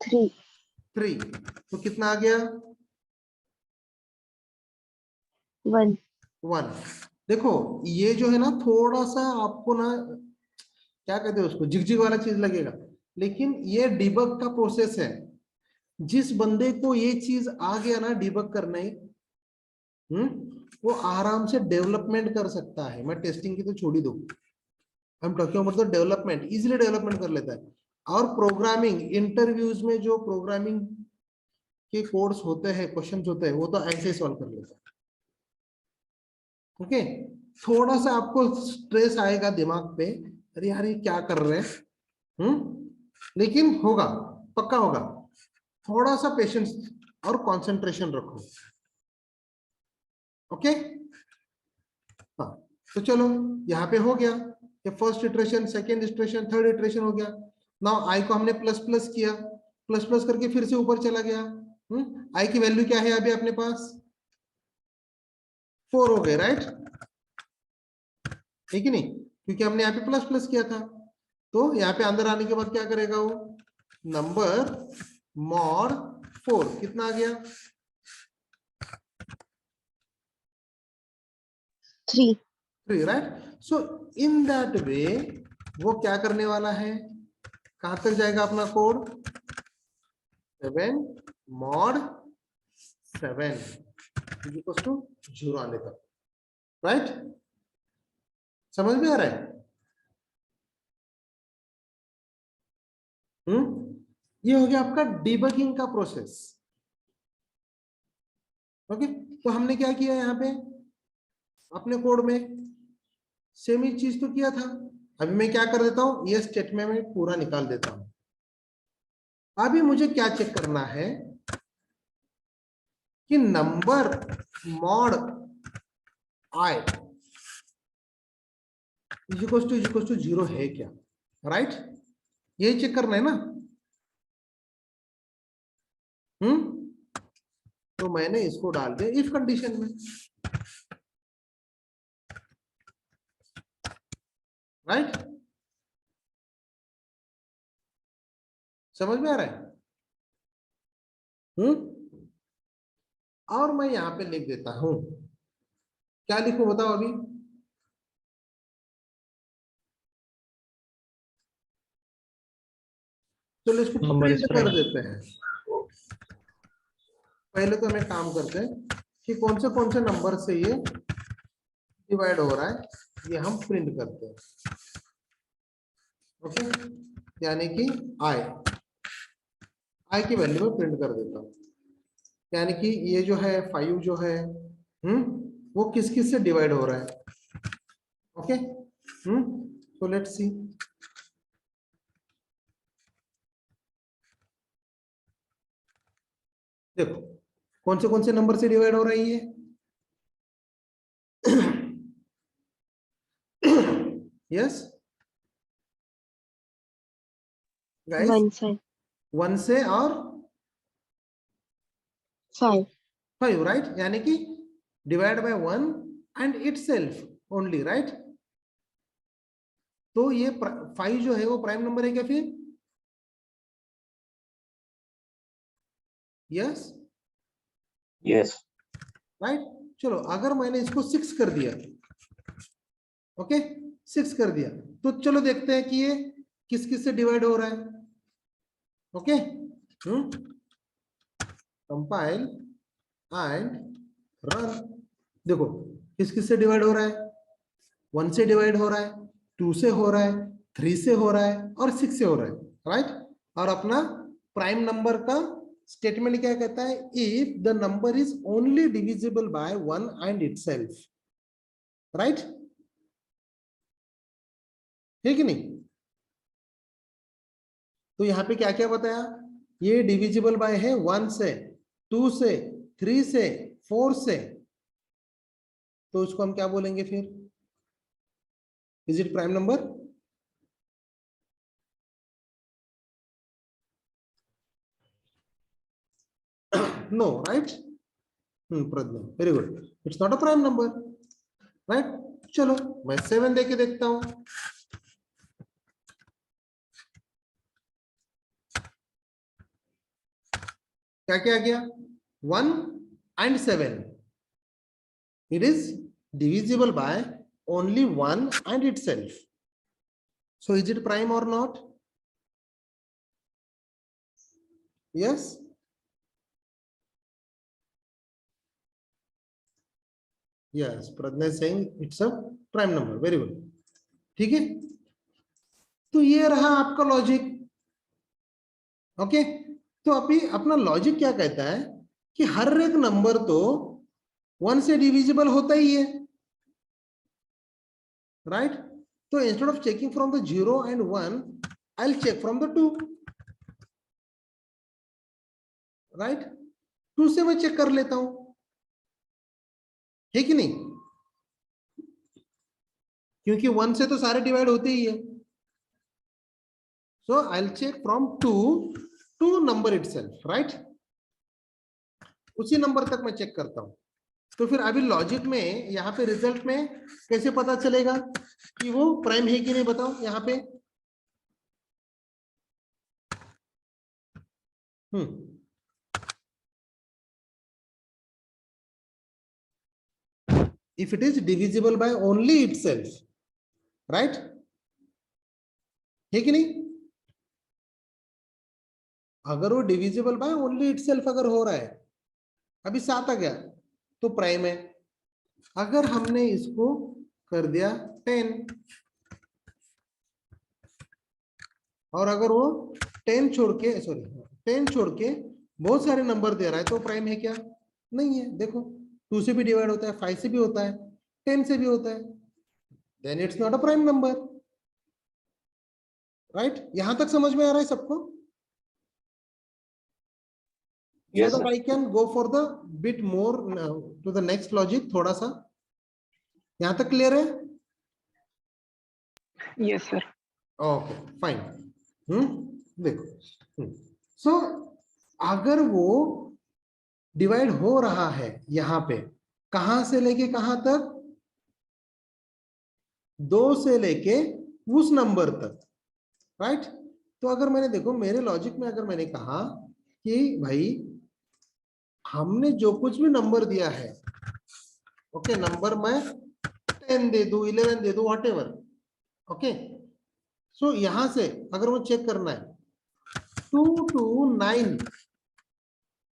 3 तो कितना आ गया? 1 1। देखो ये जो है ना, थोड़ा सा आपको ना क्या कहते हैं उसको, झिकझिक वाला चीज लगेगा, लेकिन ये डिबग का प्रोसेस है। जिस बंदे को ये चीज आ गया ना डिबग करने, वो आराम से डेवलपमेंट कर सकता है। मैं टेस्टिंग की तो छोड़ ही दूं, हम टॉकिंग मतलब डेवलपमेंट, इजीली डेवलपमेंट कर लेता है। और प्रोग्रामिंग इंटरव्यूज में जो प्रोग्रामिंग के कोड्स होते हैं, क्वेश्चंस होते हैं, वो तो ऐसे ही सॉल्व कर लेता है। ओके, थोड़ा सा आपको स्ट्रेस आएगा दिमाग पे, अरे यार ये क्या कर रहे हैं, लेकिन होगा, पक्का होगा। थोड़ा सा पेशेंस और कंसंट्रेशन रखो। ओके, हाँ, तो चलो यहाँ पे हो गया, ये first iteration, second iteration, third iteration हो गया। नाउ आई को हमने प्लस प्लस किया, प्लस प्लस करके फिर से ऊपर चला गया। आई की वैल्यू क्या है अभी अपने पास? 4 हो गए, राइट? ठीक है नहीं, क्योंकि हमने यहाँ पे प्लस प्लस किया था। तो यहाँ पे अंदर आने के बाद क्या करेगा वो? नंबर मॉड 4 कितना आ गया? 3, right? So in that way वो क्या करने वाला है, कहां तक जाएगा अपना कोड? 7 मॉड 7 इक्वल्स टू 0 आने तक, राइट? समझ में आ रहा है? ये हो गया आपका डिबगिंग का प्रोसेस। ओके, तो हमने क्या किया यहाँ पे अपने कोड में? सेम ही चीज तो किया था। अभी मैं क्या कर देता हूं, ये स्टेटमेंट में पूरा निकाल देता हूं। अभी मुझे क्या चेक करना है कि number mod I equals to 0 है क्या, राइट? यही चेक करना है ना। तो मैंने इसको डाल दिया इफ कंडीशन में, राइट? समझ में आ रहा है? और मैं यहां पे लिख देता हूं, क्या लिखूं बताओ अभी? चलो इसको Number प्रिंट is कर print. देते हैं। पहले तो हमें काम करते हैं कि कौन से नंबर से ये डिवाइड हो रहा है, ये हम प्रिंट करते हैं। ओके, यानी कि आई की वैल्यू में प्रिंट कर देता हूं, यानी कि ये जो है 5 जो है, वो किस किस से डिवाइड हो रहा है। Okay, so let's see. देखो कौन से नंबर से डिवाइड हो रही है? यस गाइस, 1 से और 5 5, राइट? यानी कि divide by 1 and itself only, right? तो ये 5 जो है वो प्राइम नंबर है क्या फिर? Yes, Yes. राइट? चलो अगर मैंने इसको 6 कर दिया, ओके 6 कर दिया, तो चलो देखते हैं कि ये किस किस से डिवाइड हो रहा है। Okay, compile and run. देखो किस किस से डिवाइड हो रहा है, 1 से डिवाइड हो रहा है, 2 से हो रहा है, 3 से हो रहा है और 6 से हो रहा है, राइट? और अपना प्राइम नंबर का स्टेटमेंट क्या कहता है? If the number is only divisible by 1 and itself, right? है कि नहीं? तो यहाँ पे क्या क्या बताया? ये डिविजिबल बाय है 1 से, 2 से, 3 से, 4 से, तो इसको हम क्या बोलेंगे फिर? Is it prime number? No, right? Pragya, very good, it's not a prime number, right? चलो मैं 7 देके देखता हूं। क्या क्या आ गया? 1 and 7, it is divisible by only 1 and itself, so is it prime or not? Yes, yes, Pradnya is saying it's a prime number, very good, ठीक है? तो ये रहा आपका लॉजिक, ओके? तो अभी अपना लॉजिक क्या कहता है कि हर एक नंबर तो 1 से डिविजिबल होता ही है, राइट? तो instead of checking from the 0 and 1, I will check from the 2, right? 2 से मैं चेक कर लेता हूं, है कि नहीं? क्योंकि 1 से तो सारे डिवाइड होते ही है, so I will check from 2 to number itself, right? उसी नंबर तक मैं चेक करता हूं। तो फिर अभी लॉजिक में यहाँ पे रिजल्ट में कैसे पता चलेगा कि वो प्राइम है कि नहीं? बताओ यहाँ पे। If it is divisible by only itself, right? है कि नहीं? अगर वो डिविजिबल बाय ओनली इटसेल्फ अगर हो रहा है, अभी 7 आ गया तो प्राइम है। अगर हमने इसको कर दिया 10 और अगर वो 10 छोड़ के, सॉरी 10 छोड़ के बहुत सारे नंबर दे रहा है, तो प्राइम है क्या? नहीं है। देखो 2 से भी डिवाइड होता है, 5 से भी होता है, 10 से भी होता है, then it's not a prime number, right? यहां तक समझ में आ रहा है सबको? Yes, so that sir. I can go for the bit more to the next logic, थोड़ा सा। यहाँ तक क्लियर है? Yes sir. Okay fine. देखो सो अगर वो डिवाइड हो रहा है यहाँ पे, कहां से लेके कहां तक? 2 से लेके उस नंबर तक, राइट? तो अगर मैंने, देखो मेरे लॉजिक में अगर मैंने कहा कि भाई हमने जो कुछ भी नंबर दिया है, ओके नंबर मैं 10 दे दूं, 11 दे दूं, वॉट एवर, ओके? सो यहां से अगर वो चेक करना है 2 to 9,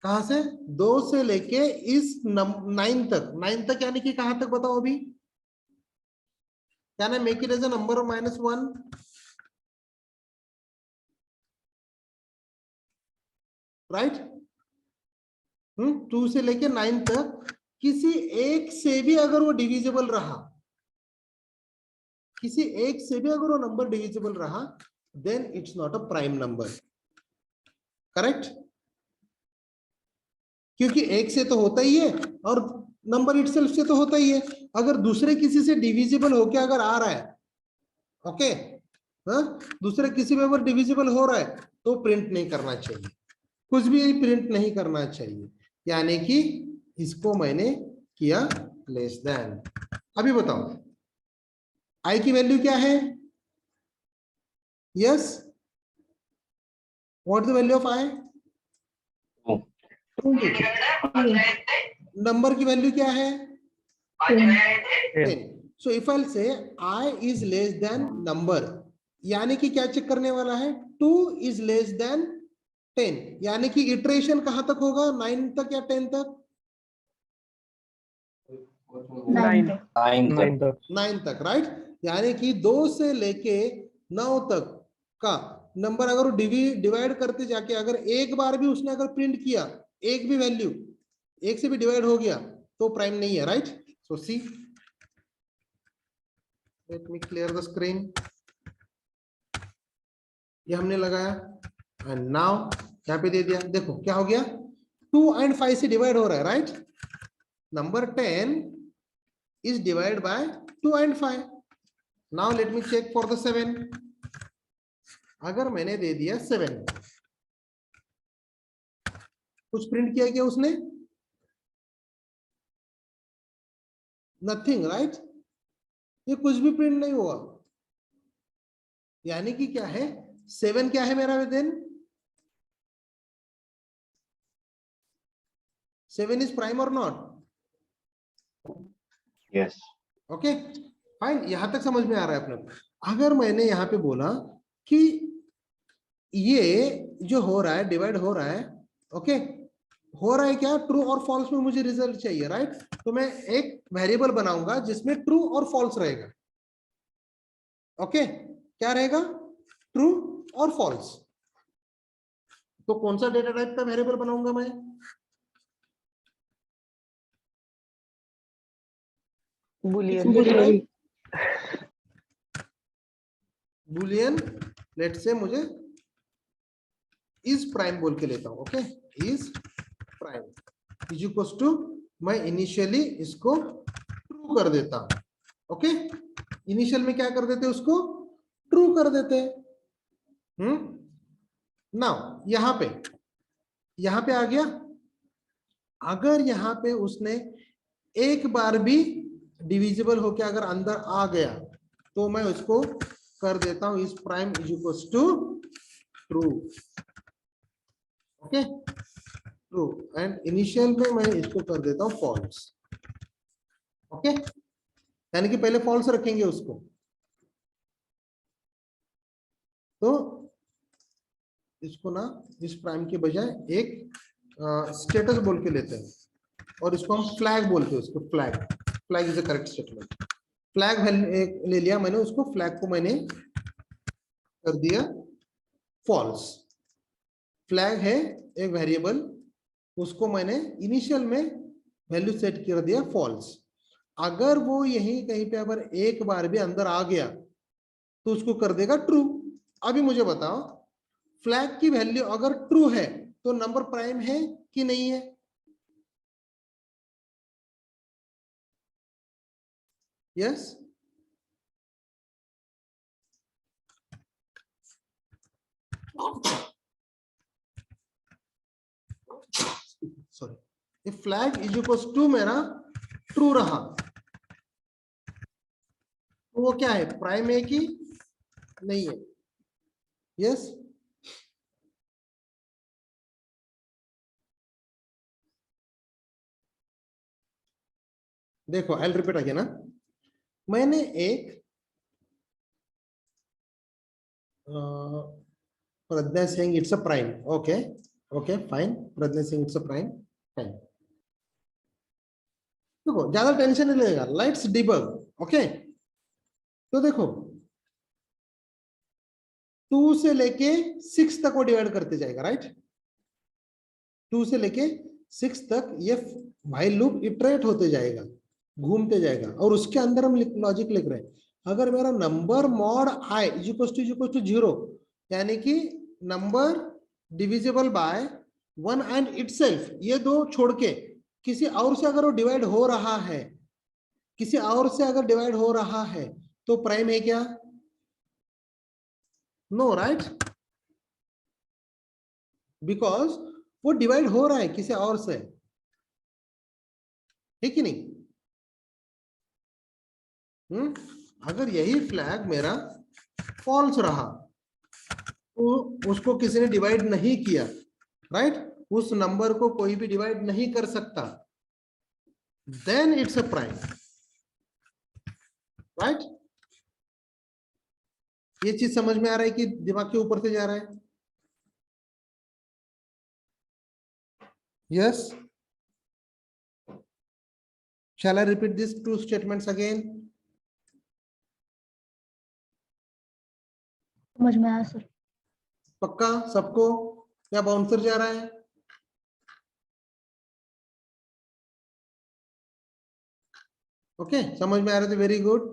कहां से? 2 से लेके इस 9 तक, 9 तक यानी कि कहां तक बताओ अभी? Can I make it as a number of -1? Right? 2 से लेके 9 तक किसी एक से भी अगर वो डिविजिबल रहा, किसी एक से भी अगर वो नंबर डिविजिबल रहा, then it's not a prime number, correct? क्योंकि एक से तो होता ही है और नंबर इटसेल्फ से तो होता ही है। अगर दूसरे किसी से डिविजिबल होके अगर आ रहा है, ओके, दूसरे किसी में अगर डिविजिबल हो रहा है तो प्रिंट नहीं करना चाहिए, कुछ भी प्रिंट नहीं करना चाहिए। यानी कि इसको मैंने किया लेस देन। अभी बताओ आई की वैल्यू क्या है? Yes, what the value of I? Number की वैल्यू क्या है? 10। सो इफ आई से आई इज लेस देन नंबर, यानी कि क्या चेक करने वाला है? 2 इज लेस देन 10, यानी कि इटरेशन कहां तक होगा? 9 तक या 10 तक? 9 9 तक 9 तक, राइट। यानी कि 2 से लेके 9 तक का नंबर अगर डिवाइड करते जाके अगर एक बार भी उसने अगर प्रिंट किया, एक भी वैल्यू एक से भी डिवाइड हो गया तो प्राइम नहीं है, right. So see, let me clear the screen. ये हमने लगाया एंड नाउ यहाँ पे दे दिया। देखो क्या हो गया, 2 and 5 से डिवाइड हो रहा है, right. Number 10 is divided by 2 and 5. Now let me check for the 7. अगर मैंने दे दिया 7, कुछ प्रिंट किया क्या उसने? Nothing, right. ये कुछ भी प्रिंट नहीं हुआ, यानी कि क्या है? 7 क्या है मेरा विदिन? 7 इज प्राइम और नॉट? यस ओके फाइन, यहां तक समझ में आ रहा है अपने को। अगर मैंने यहाँ पे बोला कि ये जो हो रहा है डिवाइड हो रहा है, ओके हो रहा है क्या? ट्रू और फॉल्स में मुझे रिजल्ट चाहिए, राइट। तो मैं एक वेरिएबल बनाऊंगा जिसमें ट्रू और फॉल्स रहेगा। ओके क्या रहेगा? ट्रू और फॉल्स। तो कौन सा डेटा टाइप का वेरिएबल बनाऊंगा मैं? बुलियन बुलियन, लेट से मुझे इज प्राइम बोल के लेता हूं। Okay is prime is equal to, मैं इनिशियली इसको ट्रू कर देता हूं। ओके इनिशियल में क्या कर देते? उसको ट्रू कर देते। नाउ यहां पे आ गया। अगर यहाँ पे उसने एक बार भी डिविजिबल होके अगर अंदर आ गया तो मैं उसको कर देता हूं is prime is equal to true. Okay true, and initial में मैं इसको कर देता हूं फॉल्स। ओके यानी कि पहले फॉल्स रखेंगे उसको, तो इसको ना इस प्राइम के बजाय एक स्टेटस बोल के लेते हैं और इसको हम फ्लैग बोलते हैं। उसको flag is a correct statement. Flag ले लिया मैंने, उसको फ्लैग को मैंने कर दिया फॉल्स। फ्लैग है एक वेरिएबल, उसको मैंने इनिशियल में वैल्यू सेट कर दिया फॉल्स। अगर वो यही कहीं पे अगर एक बार भी अंदर आ गया तो उसको कर देगा ट्रू। अभी मुझे बताओ फ्लैग की वैल्यू अगर ट्रू है तो नंबर प्राइम है कि नहीं है? Yes sorry, if flag is equal to मेरा ट्रू रहा तो वो क्या है? प्राइम है कि नहीं है? यस देखो आई रिपीट अगेन ना, मैंने एक Pragya Singh it's a prime. Okay okay fine, Pragya Singh it's a prime, fine. देखो ज्यादा टेंशन नहीं लेगा, लेट्स डिबग। ओके तो देखो 2 से लेके 6 तक वो डिवाइड करते जाएगा, राइट। 2 से लेके 6 तक ये व्हाइल लूप इटरेट होते जाएगा, घूमते जाएगा, और उसके अंदर हम लॉजिक लिख रहे हैं। अगर मेरा number mod I is equal to 0, यानी कि number divisible by 1 and itself, ये दो छोड़ के किसी और से अगर वो डिवाइड हो रहा है, किसी और से अगर डिवाइड हो रहा है तो प्राइम है क्या? नो, राइट, बिकॉज वो डिवाइड हो रहा है किसी और से। है कि नहीं? अगर यही फ्लैग मेरा फॉल्स रहा तो उसको किसी ने डिवाइड नहीं किया, राइट? उस नंबर को कोई भी डिवाइड नहीं कर सकता, then it's a prime, right? ये चीज समझ में आ रहा है कि दिमाग के ऊपर से जा रहा है? Yes? Shall I repeat these two statements again? समझ में आया सर? पक्का सबको? क्या बाउंसर जा रहा है? ओके, समझ में आ रहा है? Very good.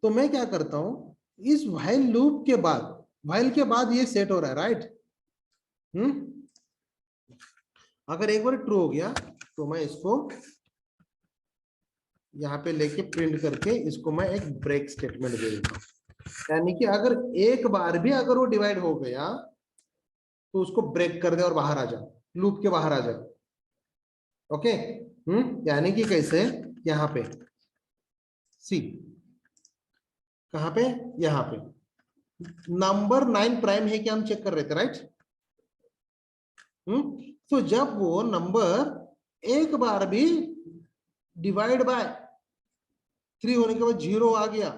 तो मैं क्या करता हूं, इस व्हाइल लूप के बाद, व्हाइल के बाद ये सेट हो रहा है, राइट? अगर एक बार ट्रू हो गया तो मैं इसको यहाँ पे लेके प्रिंट करके इसको मैं एक ब्रेक स्टेटमेंट दे देता हूँ। यानी कि अगर एक बार भी अगर वो डिवाइड हो गया तो उसको ब्रेक कर दे और बाहर आ जाए, लूप के बाहर आ जाए। ओके, यानी कि कैसे, यहाँ पे सी, कहाँ पे, यहाँ पे नंबर 9 प्राइम है कि हम चेक कर रहे थे, राइट? तो जब वो नंबर एक बार भी डिवाइड बाय 3 होने के बाद 0 आ गया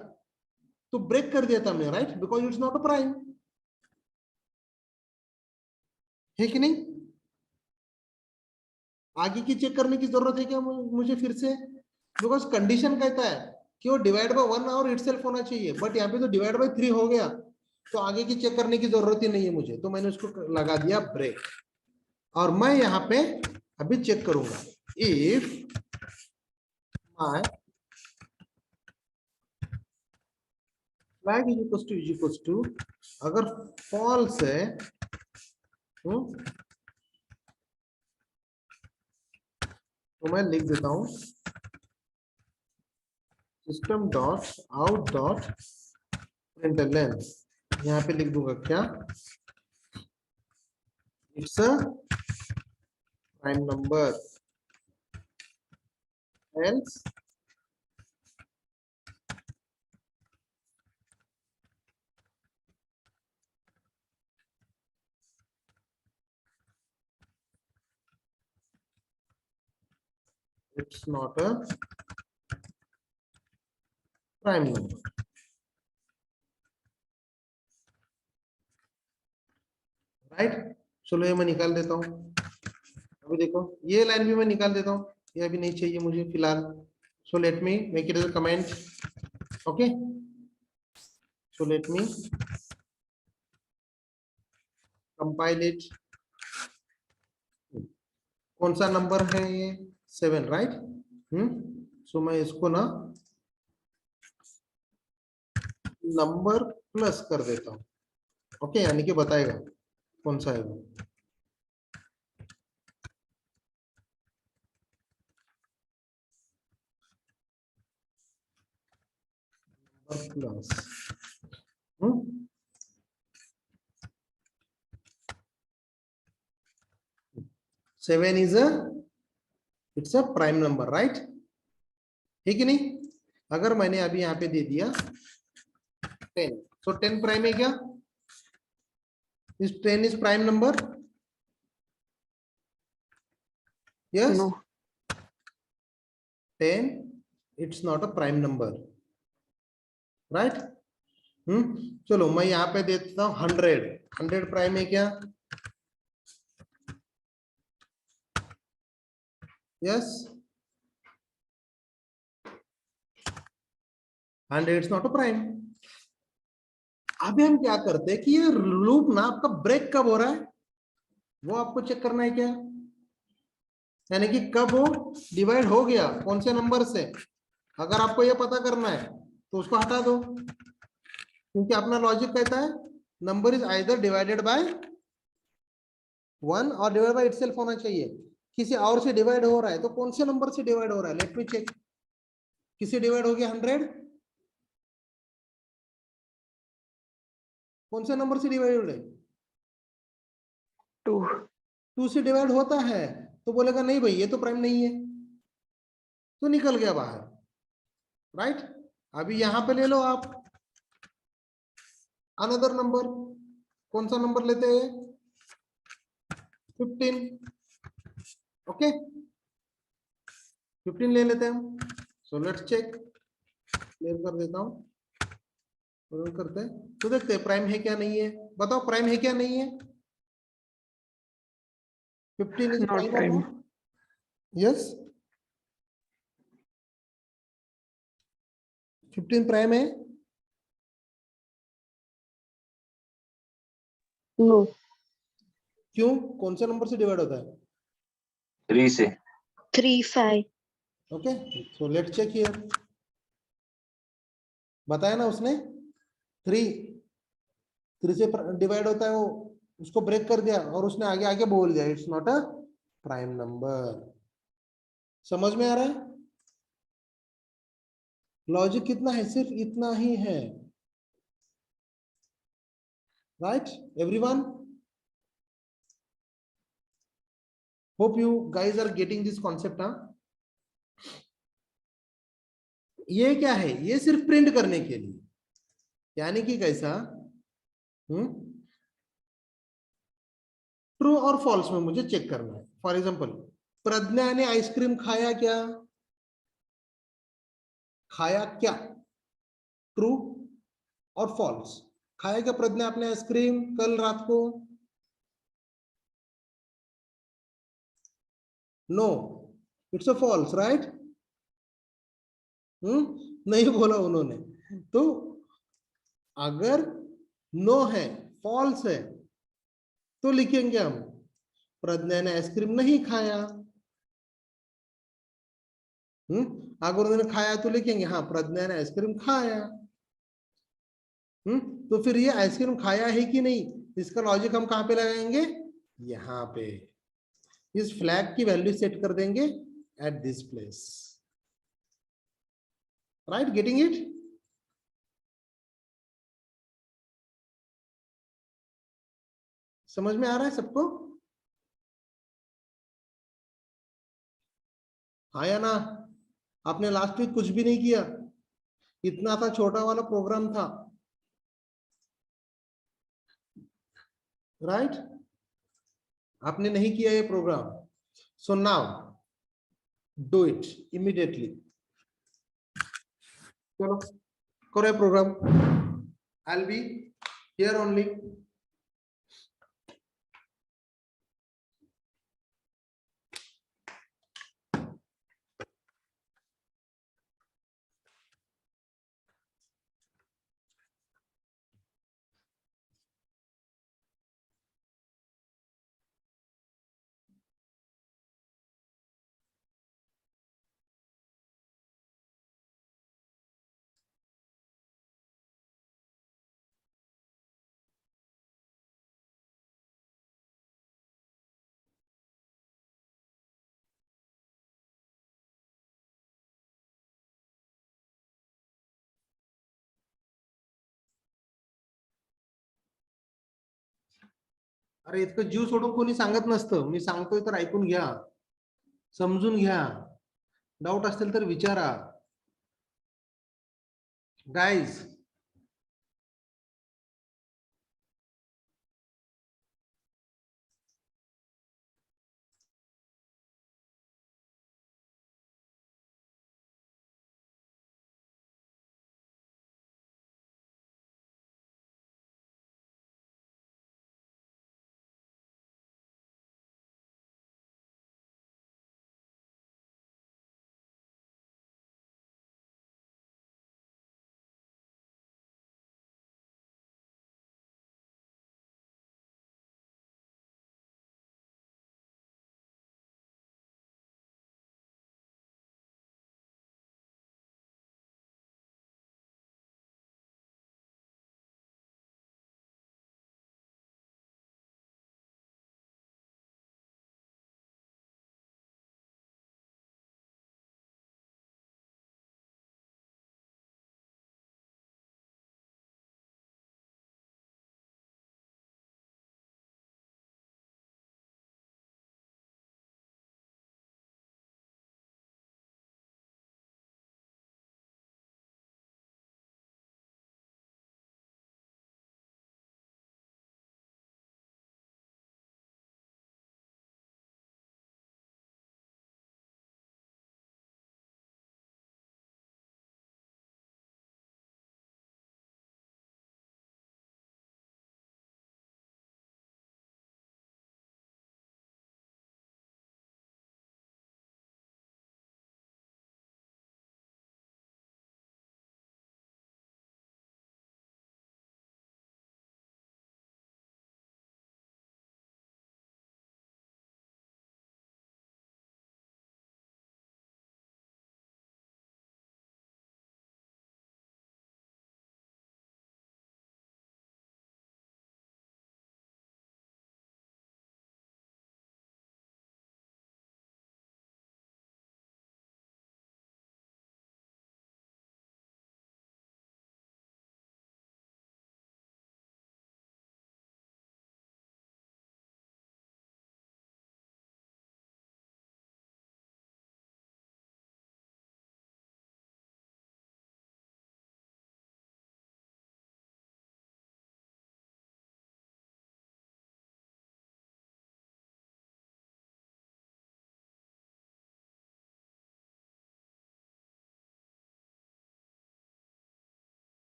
तो ब्रेक कर दिया था हमने, right? Because it's not a prime, है कि नहीं? आगे की चेक करने की जरूरत है क्या मुझे फिर से? बिकॉज कंडीशन कहता है कि वो डिवाइड बाय 1 और इटसेल्फ होना चाहिए, बट यहाँ पे तो डिवाइड बाय 3 हो गया तो आगे की चेक करने की जरूरत ही नहीं है मुझे, तो मैंने उसको लगा दिया ब्रेक। और मैं यहाँ पे अभी चेक करूंगा, if my flag is equal to अगर फॉल्स है तो मैं लिख देता हूं system dot out dot println, यहाँ पे लिख दूंगा क्या, it's a prime number, else it's not a prime number, right? चलो ये मैं निकाल देता हूं। अभी देखो ये लाइन भी मैं निकाल देता हूं, ये अभी नहीं चाहिए मुझे फिलहाल। So let me make it as a comment. Okay, so let me compile it. कौन सा नंबर है ये? 7, राइट? सो मैं इसको ना नंबर प्लस कर देता हूं। ओके, यानी कि बताएगा कौन सा है वो। Plus 7 is it's a prime number, right? है कि नहीं? अगर मैंने अभी यहाँ पे दे दिया 10, तो 10 प्राइम है क्या? इस 10 is prime number? Yes? No. 10 it's not a prime number, right? चलो मैं यहाँ पे देता हूँ 100। 100 प्राइम है क्या? Yes? 100 it's not a prime. अभी हम क्या करते हैं कि ये लूप ना आपका ब्रेक कब हो रहा है वो आपको चेक करना है क्या, यानी कि कब वो डिवाइड हो गया, कौन से नंबर से। अगर आपको ये पता करना है तो उसको हटा दो, क्योंकि अपना लॉजिक कहता है number is either divided by 1 और डिवाइड बाय इटसेल्फ होना चाहिए। किसी और से डिवाइड हो रहा है तो कौन से नंबर से डिवाइड हो रहा है? Let me check. किसी डिवाइड हो गया 100, कौन से नंबर से डिवाइड हो रहा है? 2. 2 से डिवाइड होता है तो बोलेगा नहीं भाई ये तो प्राइम नहीं है। तो निकल गया बाहर, राइट। अभी यहां पे ले लो आप अनदर नंबर, कौन सा नंबर लेते हैं? 15। ओके, 15 ले लेते हैं हम। सो लेट्स चेक, क्लियर कर देता हूं, करते हैं तो देखते हैं प्राइम है क्या नहीं है। बताओ प्राइम है क्या नहीं है? 15 इज Not प्राइम और prime. नॉट? यस, 15 प्राइम है। No. क्यों? कौन से नंबर से डिवाइड होता है? 3 से 3, 5. Okay, so let's check here. बताया ना उसने, 3 से डिवाइड होता है वो, उसको ब्रेक कर दिया और उसने आगे आगे बोल दिया it's not a prime number. समझ में आ रहा है? लॉजिक कितना है? सिर्फ इतना ही है, right everyone? Hope you guys are getting this concept. हाँ, ये क्या है? ये सिर्फ प्रिंट करने के लिए, यानी कि कैसा, ट्रू और फॉल्स में मुझे चेक करना है। फॉर एग्जांपल, प्रज्ञा ने आइसक्रीम खाया क्या? खाया क्या? ट्रू और फॉल्स। खाया क्या प्रज्ञा आपने आइसक्रीम कल रात को? No, it's a false, right? नहीं बोला उन्होंने। तो अगर नो है, फॉल्स है, तो लिखेंगे हम प्रज्ञा ने आइसक्रीम नहीं खाया। अगर उन्होंने खाया तो लिखेंगे हाँ प्रज्ञा ने आइसक्रीम खाया। तो फिर ये आइसक्रीम खाया है कि नहीं, इसका लॉजिक हम कहां पे लगाएंगे? यहां पे। इस फ्लैग की वैल्यू सेट कर देंगे eight this place, right? Getting it? समझ में आ रहा है सबको? हाँ या ना? आपने लास्ट वीक कुछ भी नहीं किया, इतना सा छोटा वाला प्रोग्राम था, राइट? आपने नहीं किया ये program. So now do it immediately. चलो करो program. I will be here only. अरे इतकं जीव सोडून कोणी सांगत नसतं, मी सांगतोय तर ऐकून घ्या, समजून घ्या, डाऊट असेल तर विचारा guys.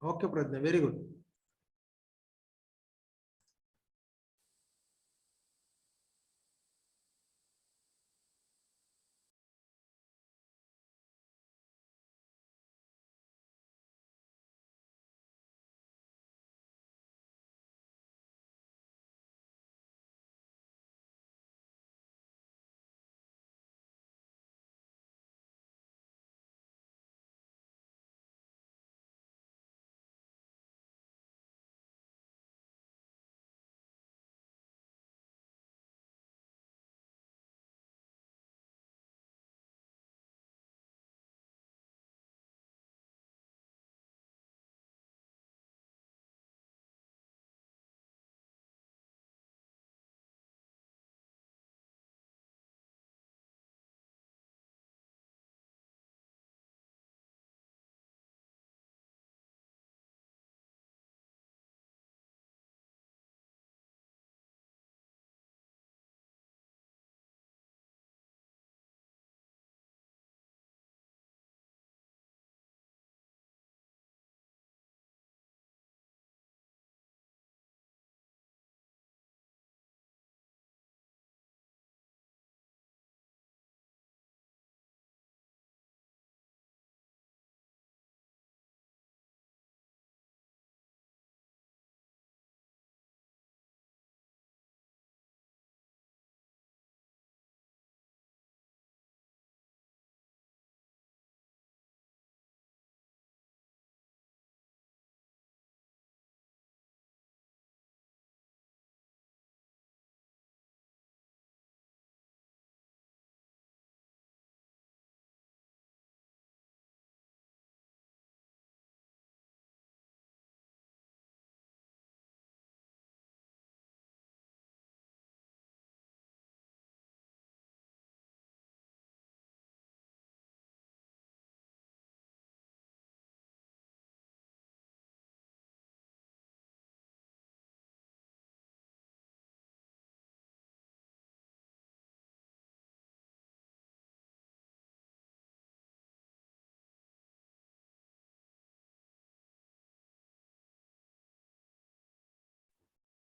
Okay, Pradnya, very good.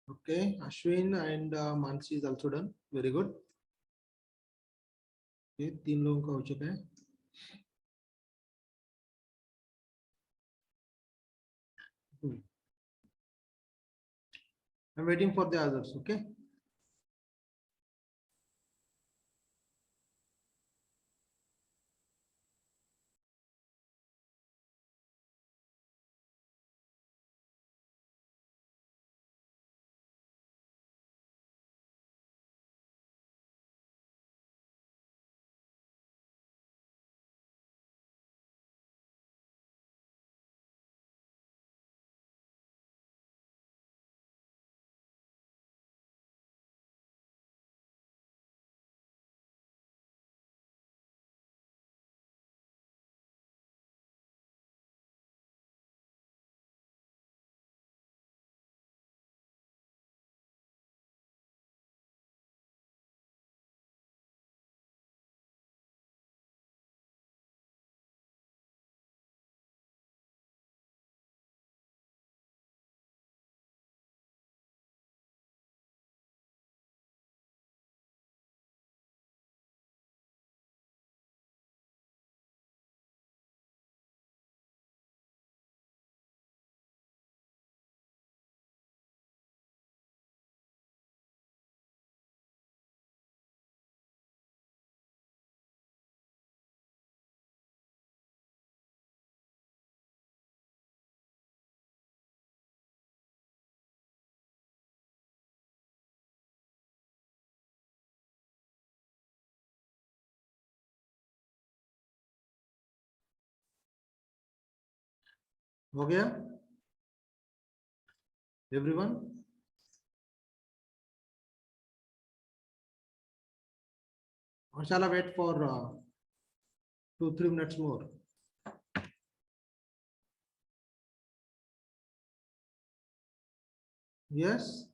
Okay, Ashwin and Mansi is also done. Very good. Okay, 3 लोगों का हो चुका है. I'm waiting for the others. Okay. हो गया? Everyone? Or shall I wait for 2-3 minutes more? Yes.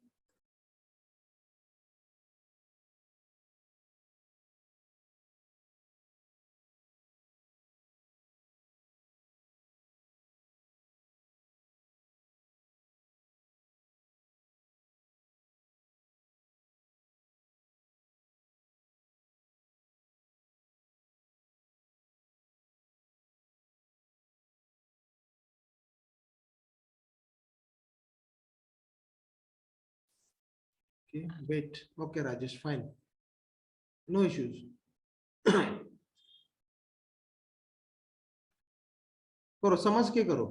Okay, wait. Okay, Rajesh, fine. No issues. करो, समझ के करो.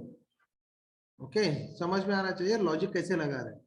ओके, समझ में आना चाहिए लॉजिक कैसे लगा रहे हैं.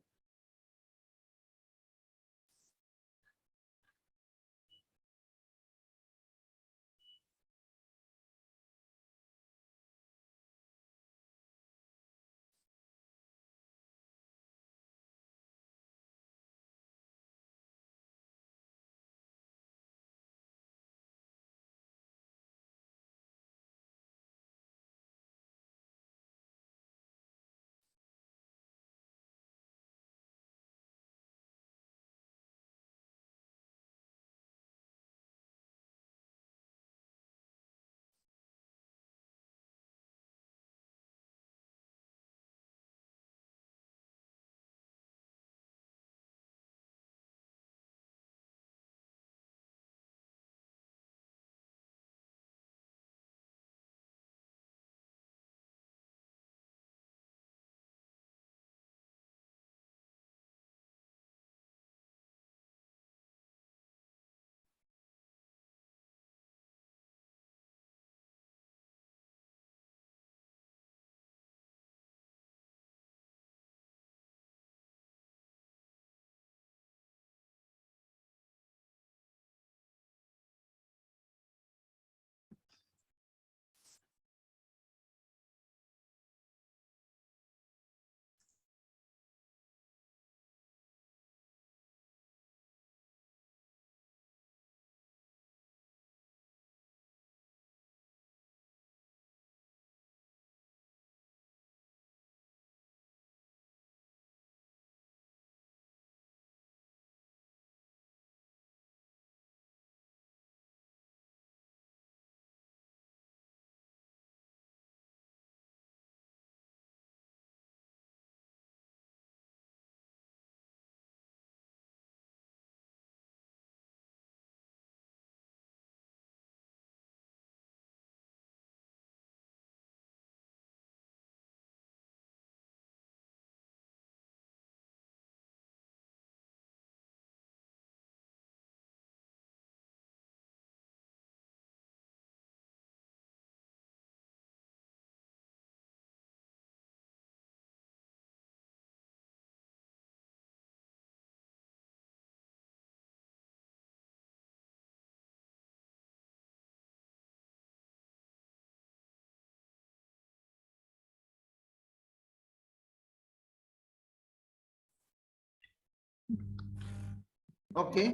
Okay,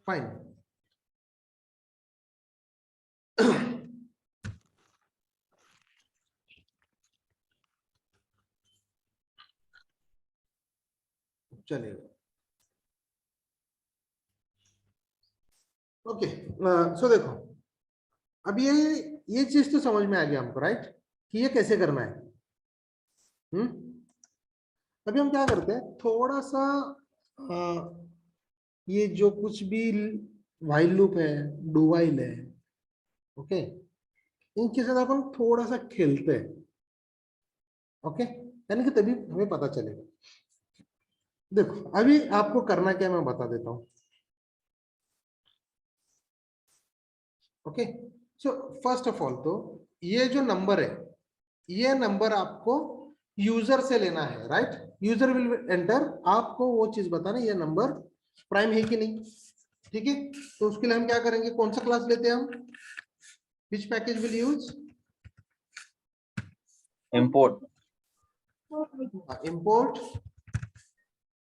fine. चलेगा. ओके, सो देखो, अब ये चीज तो समझ में आ गया हमको, राइट, कि ये कैसे करना है. अभी हम क्या करते हैं, थोड़ा सा ये जो कुछ भी व्हाइल लूप है, डू व्हाइल है, ओके, इनके साथ अपन थोड़ा सा खेलते हैं. ओके, यानी कि तभी हमें पता चलेगा. देखो, अभी आपको करना क्या मैं बता देता हूं. Okay, so first of all तो ये जो नंबर है, ये नंबर आपको यूजर से लेना है, राइट. यूजर विल एंटर, आपको वो चीज बताना ये नंबर प्राइम है कि नहीं. ठीक है, तो उसके लिए हम क्या करेंगे, कौन सा क्लास लेते हैं हम, which package will use, import import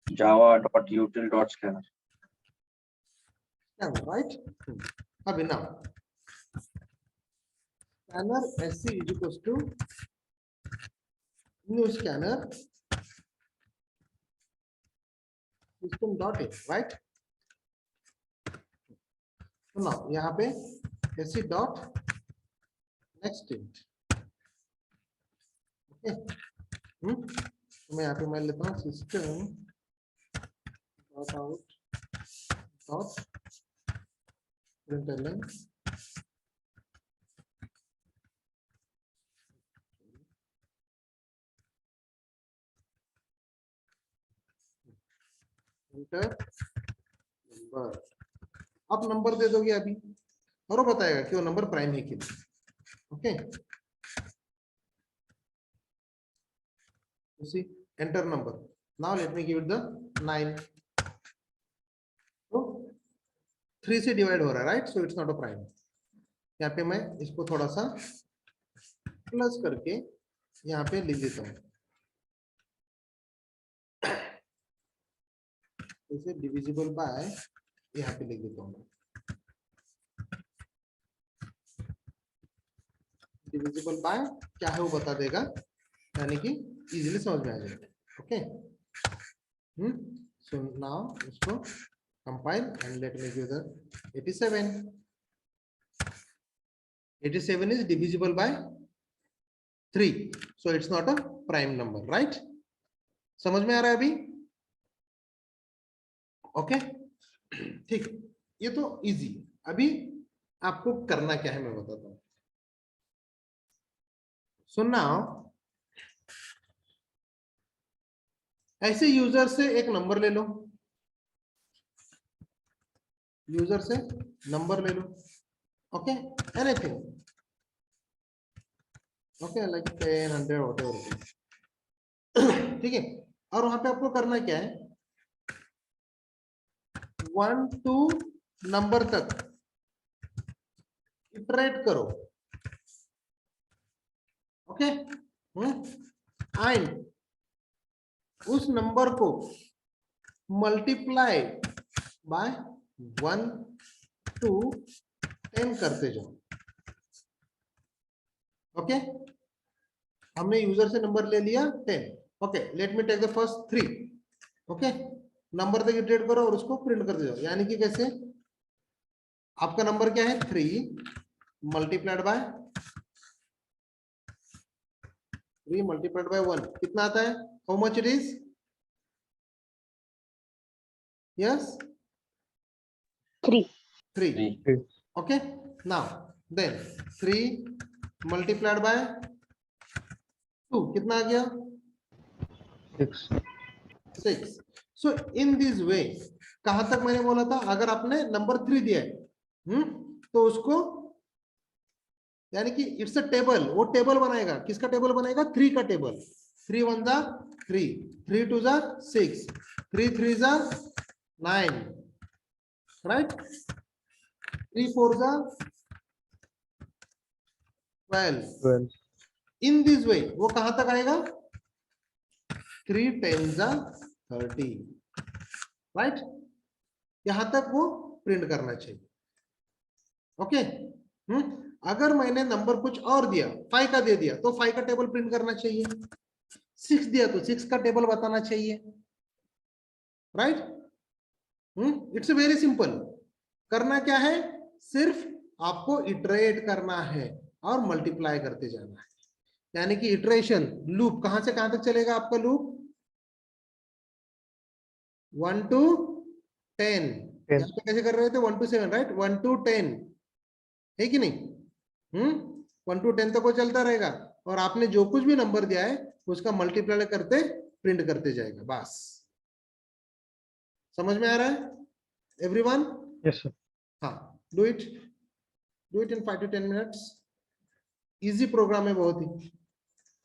java.util.scanner. right. अभी ना scanner sc is equals to new scanner system dot in, right. तो now यहाँ पे sc dot next int. Okay, तो मैं यहाँ पे मैं लेता हूँ system dot out dot println enter number, आप नंबर दे दोगे अभी और वो बताएगा कि वो नंबर प्राइम है कि नहीं। Okay, you see enter number, now let me give it the 9, तो 3 से डिवाइड हो रहा है, right, so it's not a prime. यहाँ पे मैं इसको थोड़ा सा प्लस करके यहाँ पे लिख देता हूँ, इसे डिविजिबल बाय यहाँ पे लिख देता हूँ, डिविजिबल बाय क्या है वो बता देगा, यानी कि इजीली समझ में आ जाएगा। ओके, सो नाउ इसको compile and let me give the 87, 87 is divisible by 3, so it's not a prime number, right? समझ में आ रहा है अभी? ओके, ठीक, ये तो इजी। अभी आपको करना क्या है मैं बताता हूँ। सो नाउ ऐसे यूजर से एक नंबर ले लो, यूजर से नंबर ले लो, okay, anything, okay, like 10, 100 whatever, ठीक है। और वहां पे आपको करना क्या है, 1 to नंबर तक इटरेट करो, ओके, एंड उस नंबर को मल्टीप्लाई बाय 1 to 10 करते जाओ। ओके, हमने यूजर से नंबर ले लिया 10, okay, let me take the first 3, okay, number तक इटरेट करो और उसको प्रिंट करते जाओ, यानी कि कैसे, आपका नंबर क्या है 3 मल्टीप्लाइड बाय 1, कितना आता है, how much it is, yes 3. 3, 3. okay, now then 3 multiplied by 2 कितना आ गया, 6। सो इन दिस वे, कहां तक मैंने बोला था, अगर आपने नंबर 3 दिया है, तो उसको यानी कि इट्स अ टेबल, वो टेबल बनाएगा, किसका टेबल बनाएगा, 3 का टेबल, 3 1 जा 3, 3 2 जा 6, 3 3 जा 9, राइट, 3 4 जा 12। इन दिस वे वो कहां तक आएगा, 3 10 जा 30, राइट, यहां तक वो प्रिंट करना चाहिए। ओके, अगर मैंने नंबर कुछ और दिया, 5 का दे दिया, तो 5 का टेबल प्रिंट करना चाहिए, 6 दिया तो 6 का टेबल बताना चाहिए, राइट, इट्स वेरी सिंपल। करना क्या है, सिर्फ आपको इटरेट करना है और मल्टीप्लाई करते जाना है, यानी कि इटरेशन लूप कहां से कहां तक चलेगा आपका लूप, 1 to 10, यहाँ पे कैसे कर रहे थे 1 to 7, राइट, 1 to 10 है कि नहीं, 1 to 10 तक वो चलता रहेगा, और आपने जो कुछ भी नंबर दिया है उसका मल्टीप्लाई करते प्रिंट करते जाएगा, बस। समझ में आ रहा है एवरीवन? Yes, sir. हाँ, do it in 5 to 10 minutes, easy program है बहुत ही,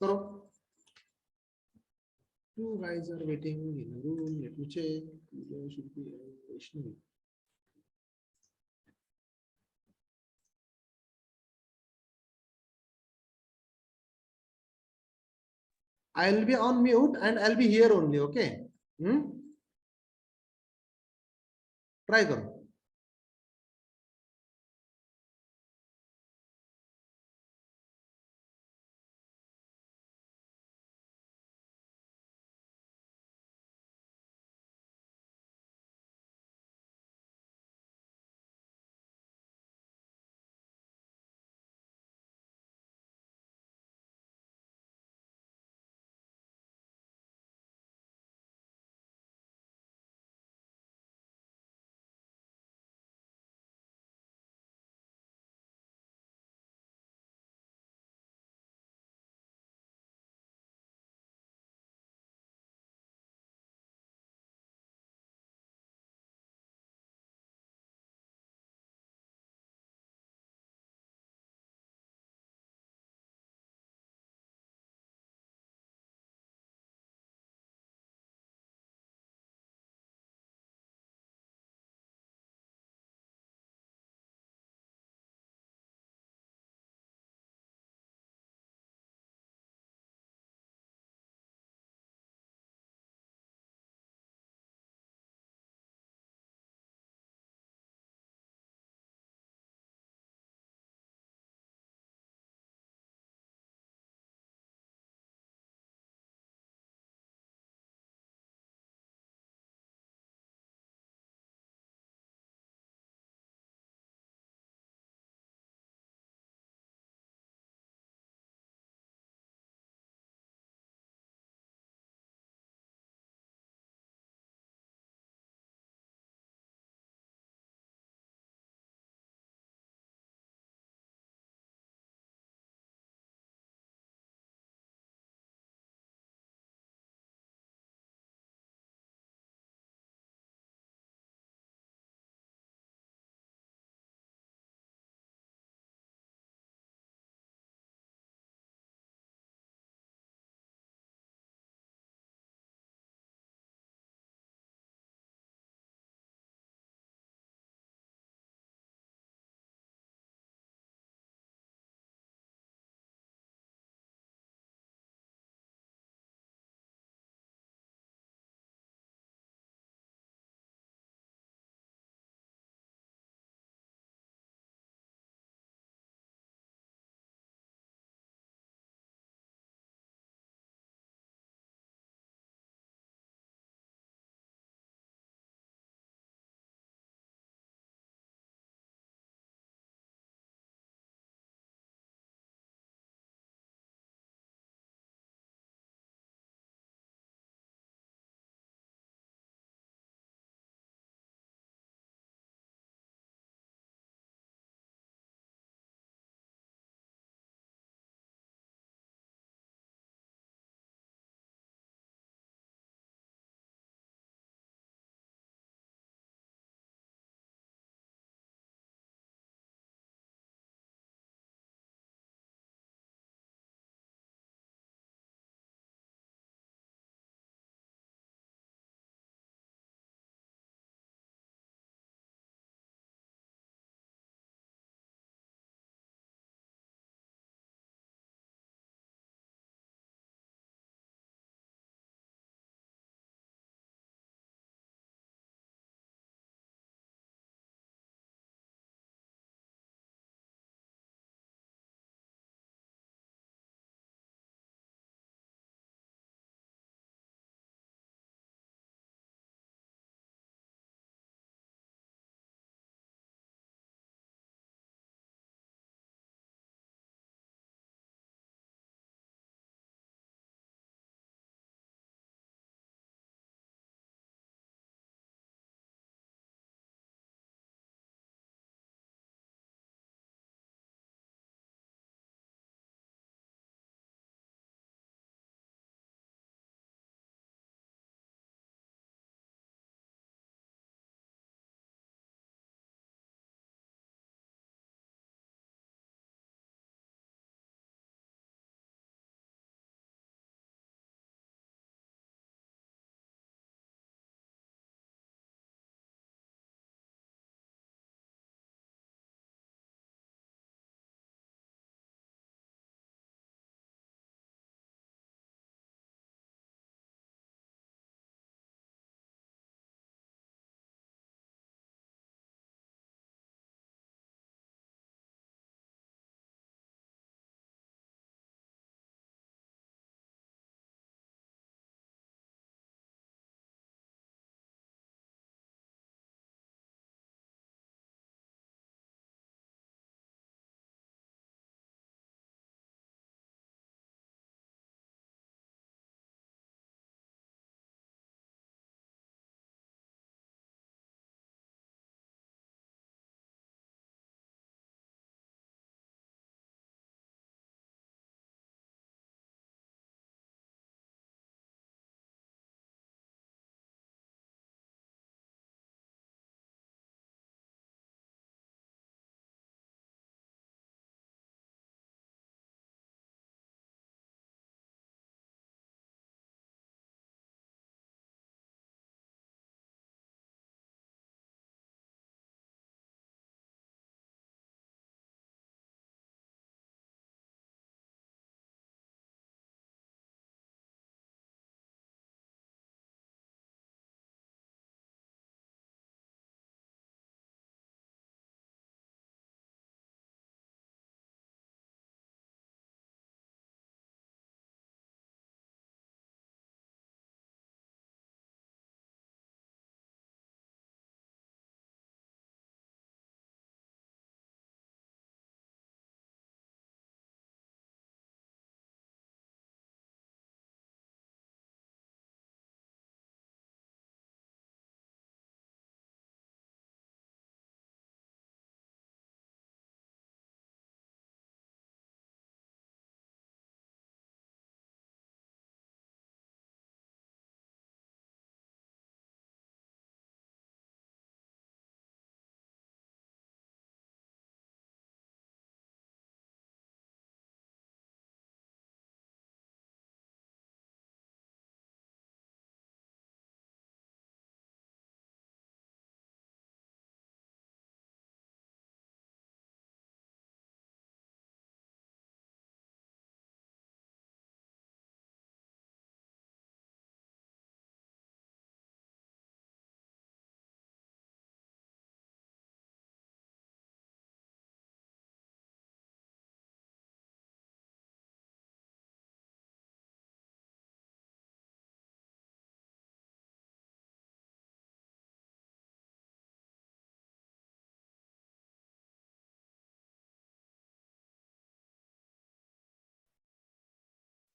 करो। You guys are waiting in a room, let me check, there should be a Vaishnavi. I'll be on mute and I'll be here only, okay? Try करो।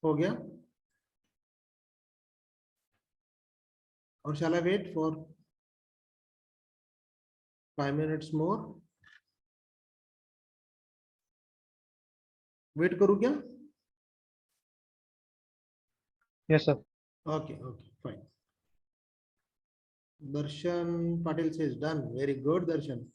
हो गया? और shall I wait for 5 minutes more? Wait करूं क्या? Yes, sir. Okay, fine. Darshan Patil says done. Very good, Darshan.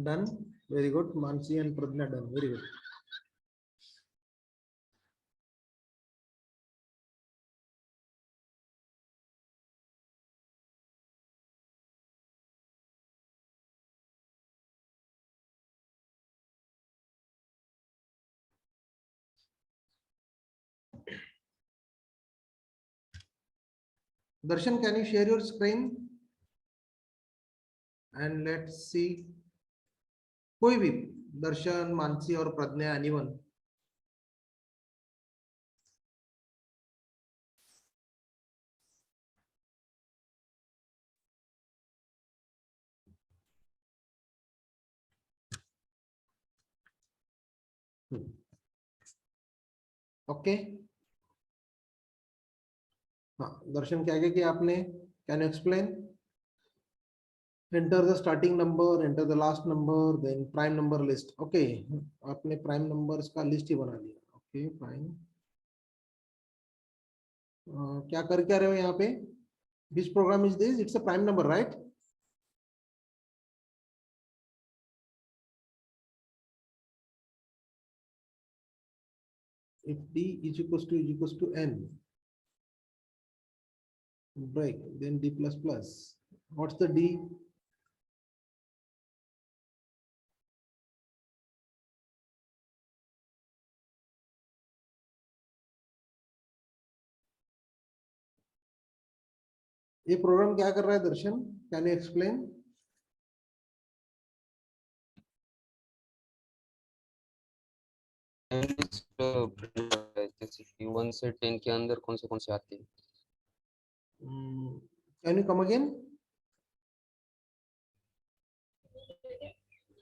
Done. Very good. Mansi and Pradnya done. Very good. Darshan, can you share your screen? And let's see. कोई भी, दर्शन, मानसी और प्रज्ञा, anyone? Okay. हाँ, दर्शन क्या क्या किया आपने? Can you explain? Enter the starting number, enter the last number, then prime number list. Okay, आपने prime numbers का list ही बना दिया. Okay, fine. क्या कर क्या रहे हो यहाँ पे? विच programme is this? It's a prime number, right? If d is equals to n, break, then d plus plus. What's the d? ये प्रोग्राम क्या कर रहा है दर्शन? Can you explain? जैसे कि 1 से 10 के अंदर कौन से आते हैं? Can you come again?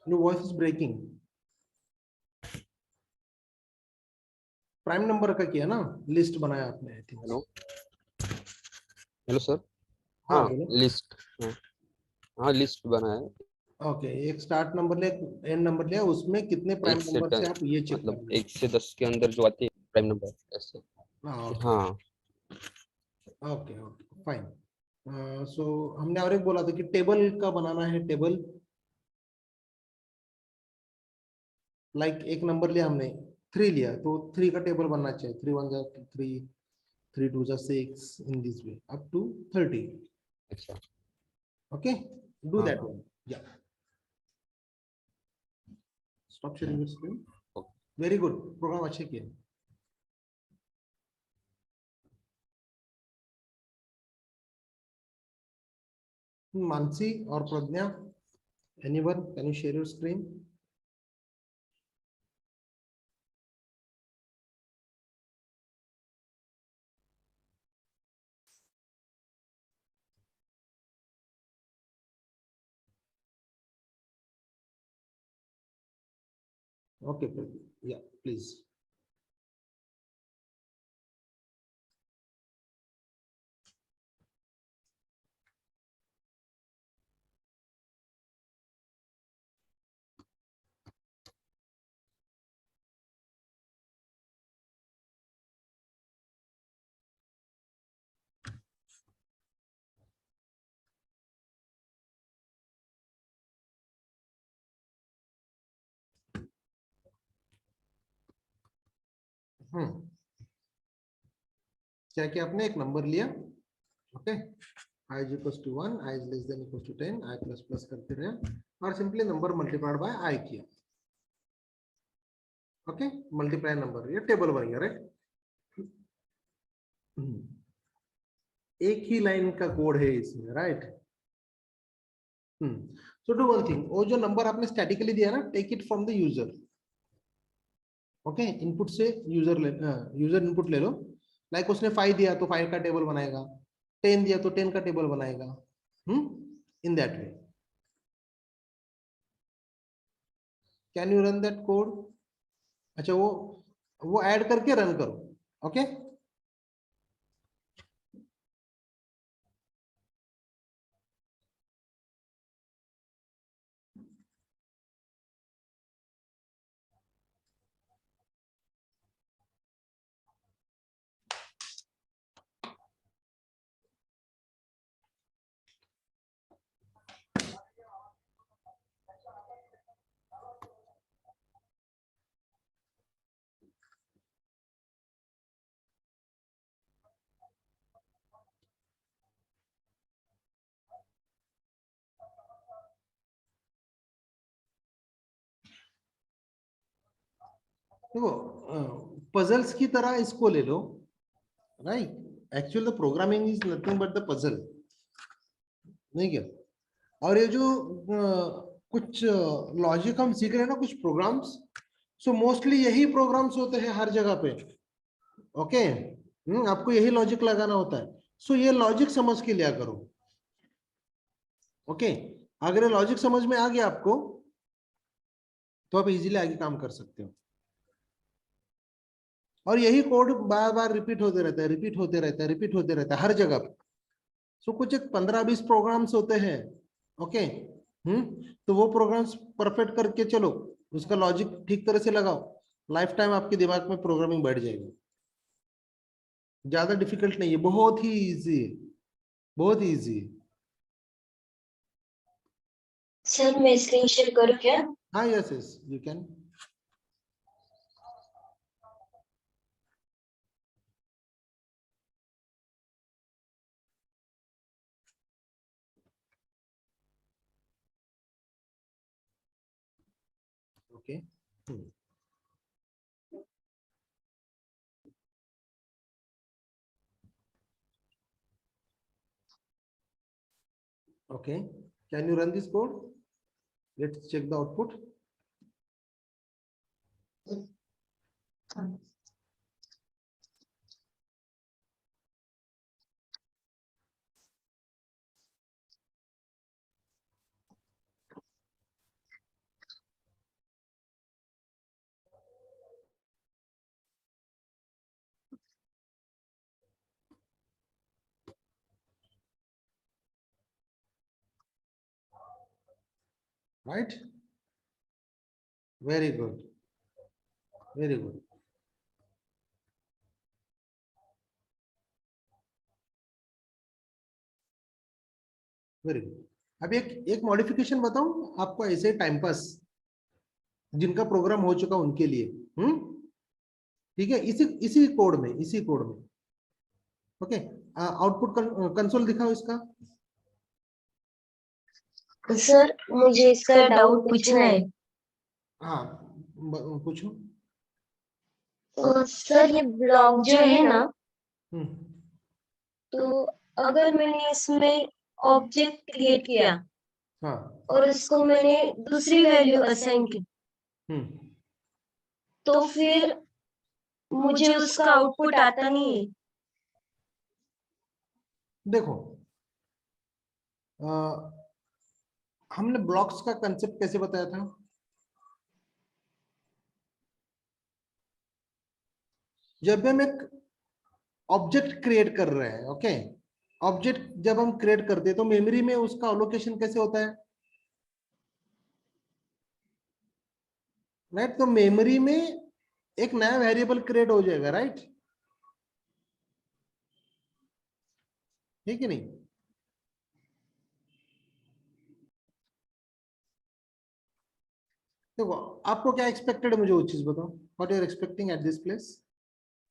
Your voice is breaking. Prime number का किया ना, लिस्ट बनाया आपने, I think. Hello hello sir. हाँ, हाँ बोलो। लिस्ट, हाँ लिस्ट बनाया है। ओके, एक स्टार्ट नंबर ले, एंड नंबर लिया, उसमें कितने प्राइम 1 से नंबर से 10 आप ये चेक कर मतलब 1 से 10 के अंदर जो आते हैं प्राइम नंबर ऐसे। हाँ, हाँ ओके ओके फाइन। सो हमने और एक बोला था कि टेबल का बनाना है, टेबल लाइक एक नंबर लिया हमने 3 लिया, तो 3 का टेबल बनना चाहिए। 3 1 जा 3, 3 2 जा 6, in this way up to 30। अच्छा। ओके, डू हाँ, दैट हाँ। वन। या stop sharing your screen. Very good, program अच्छे किए। मानसी और Pragya, anyone, can you share your screen? Okay, yeah, please. क्या किया आपने? एक नंबर लिया, ओके, i is equals to 1, i is less than equals to 10, i plus plus करते रहे और simply number multiplied by i किया। ओके, मल्टीप्लाई नंबर, ये टेबल बन गया, राइट? एक ही लाइन का कोड है इसमें, right? So do one thing, वो जो नंबर आपने स्टैटिकली दिया ना, take it from the user. Okay, input से यूजर इनपुट ले लो। लाइक उसने 5 दिया तो 5 का टेबल बनाएगा, 10 दिया तो 10 का टेबल बनाएगा। In that way can you run that code? अच्छा, वो ऐड करके रन करो। ओके, देखो पजल्स की तरह इसको ले लो, right? Actual the programming is nothing but the puzzle, नहीं क्या? और ये जो कुछ लॉजिक हम सीख रहे हैं ना, कुछ प्रोग्राम्स, सो मोस्टली यही प्रोग्राम्स होते हैं हर जगह पे। ओके, आपको यही लॉजिक लगाना होता है। सो ये लॉजिक समझ के लिया करो। ओके, अगर ये लॉजिक समझ में आ गया आपको तो आप इजीली आगे काम कर सकते हो। और यही कोड बार बार रिपीट होते रहता है, रिपीट होते रहता है, रिपीट होते रहता है हर जगह पे। सो कुछ एक 15-20 प्रोग्राम्स होते हैं। ओके, तो वो प्रोग्राम्स परफेक्ट करके चलो, उसका लॉजिक ठीक तरह से लगाओ, लाइफ टाइम आपके दिमाग में प्रोग्रामिंग बैठ जाएगी। ज्यादा डिफिकल्ट नहीं है, बहुत ही इजी है, बहुत इजी है। सर मैं स्क्रीन शेयर करूँ क्या? हाँ, yes yes you can. Okay, okay, can you run this code? Let's check the output. Right, very good, very good. Very good. अब एक मॉडिफिकेशन बताऊं आपको, ऐसे टाइम पास जिनका प्रोग्राम हो चुका उनके लिए। ठीक है, इसी कोड में, इसी कोड में। ओके, आउटपुट कंसोल दिखाओ इसका। सर मुझे इसका डाउट पूछना है। हाँ, पूछो। सर ये ब्लॉक जो है ना, हम्म, तो अगर मैंने इसमें ऑब्जेक्ट क्रिएट किया हाँ, और इसको मैंने दूसरी वैल्यू असाइन की, तो फिर मुझे उसका आउटपुट आता नहीं है। देखो, हमने ब्लॉक्स का कंसेप्ट कैसे बताया था? जब हम एक ऑब्जेक्ट क्रिएट कर रहे हैं, ओके, ऑब्जेक्ट जब हम क्रिएट करते हैं तो मेमोरी में उसका अलोकेशन कैसे होता है? राइट, तो मेमोरी में एक नया वेरिएबल क्रिएट हो जाएगा, राइट? ठीक है नहीं? देखो, आपको क्या एक्सपेक्टेड है, मुझे वो चीज बताओ। What you are expecting at this place?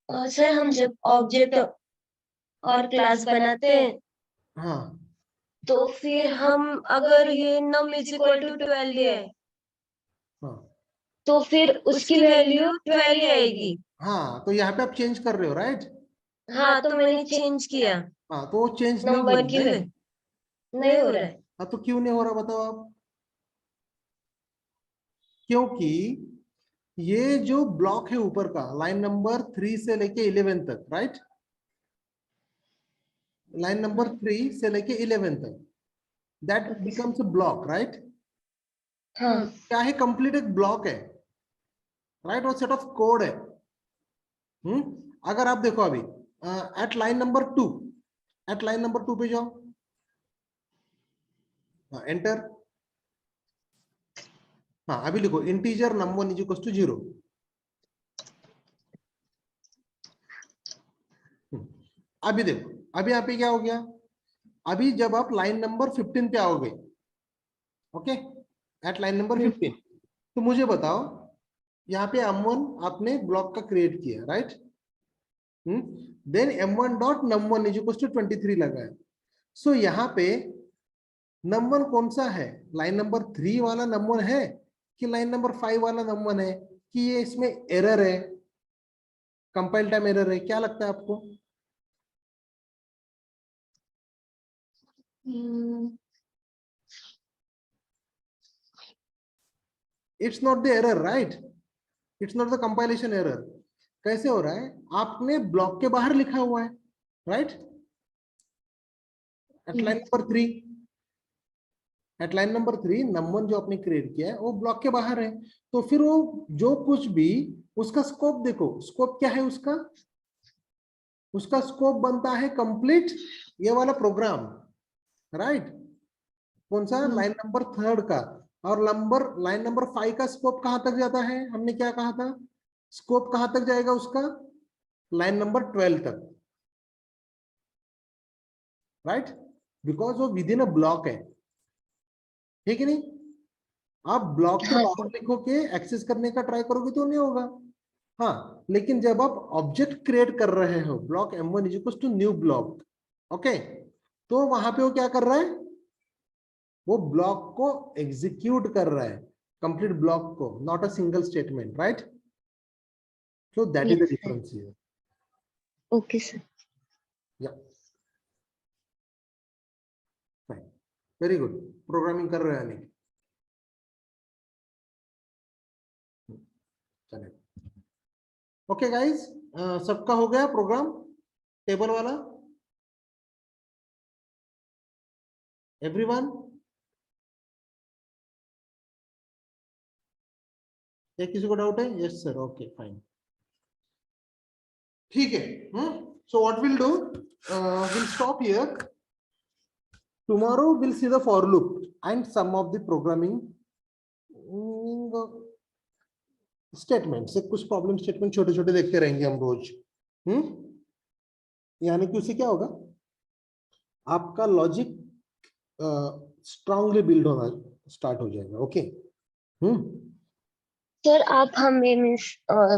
Sir हम जब ऑब्जेक्ट और क्लास बनाते हैं, हाँ, तो फिर हम अगर ये num is equal to 12 दिया है, हाँ, तो फिर उसकी वैल्यू 12 ही आएगी। हाँ, तो यहाँ पे आप चेंज कर रहे हो, राइट? हाँ तो मैंने चेंज किया, हाँ, तो वो चेंज नहीं हो नंबर की रहा है। नहीं हो रहा है। हाँ, तो क्यों नहीं हो रहा बताओ आप? क्योंकि ये जो ब्लॉक है ऊपर का, लाइन नंबर 3 से लेके 11 तक, राइट? लाइन नंबर 3 से लेके 11 तक, that becomes a block, right? हाँ क्या है? कंप्लीट एक ब्लॉक है, राइट? और सेट ऑफ कोड है। अगर आप देखो अभी at line number 2, at line number 2 पे जाओ, एंटर। हाँ, अभी लिखो integer num1 is equal to 0। अभी देखो, अभी यहाँ पे क्या हो गया? अभी जब आप लाइन नंबर 15 पे आओगे, ओके, एट लाइन नंबर 15, तो मुझे बताओ, यहाँ पे m1 आपने ब्लॉक का क्रिएट किया, right? Then m1 dot num1 is equal to 23 लगा है। सो यहाँ पे num1 कौन सा है? लाइन नंबर 3 वाला num1 है कि लाइन नंबर 5 वाला num1 है? कि ये इसमें एरर है, कंपाइल टाइम एरर है? क्या लगता है आपको? It's not the error, right? It's not the compilation error. कैसे हो रहा है? आपने ब्लॉक के बाहर लिखा हुआ है, right? At line number 3, at line number 3 num1 जो आपने क्रिएट किया है वो ब्लॉक के बाहर है। तो फिर वो जो कुछ भी, उसका स्कोप देखो, स्कोप क्या है उसका? उसका स्कोप बनता है कंप्लीट ये वाला प्रोग्राम, राइट? कौन सा? लाइन नंबर 3 का। और लाइन नंबर 5 का स्कोप कहां तक जाता है? हमने क्या कहा था? स्कोप कहां तक जाएगा उसका? लाइन नंबर 12 तक। राइट, बिकॉज वो विद इन अ ब्लॉक है, ठीक है नहीं? आप ब्लॉक के हाँ, बाहर लिखो के एक्सेस करने का ट्राई करोगे तो नहीं होगा। हाँ, लेकिन जब आप ऑब्जेक्ट क्रिएट कर रहे हो, block M1 is equal to new block, okay, तो वहां पे वो क्या कर रहा है, वो ब्लॉक को एग्जीक्यूट कर रहा है, कंप्लीट ब्लॉक को, not a single statement, right? So that is the Yes, sir. Difference here. Okay, sir. या वेरी गुड, प्रोग्रामिंग कर रहे हैं अनिक, चले। ओके गाइस, सबका हो गया प्रोग्राम टेबल वाला, एवरीवन? या किसी को डाउट है? यस सर, ओके फाइन, ठीक है। So what will do, will stop here, tomorrow will see the for loop and some of the programming statement से, कुछ प्रॉब्लम स्टेटमेंट छोटे छोटे देखते रहेंगे हम रोज। यानी कि उससे क्या होगा, आपका लॉजिक स्ट्रांगली बिल्ड होना स्टार्ट हो जाएगा। ओके, सर आप हमें मीन्स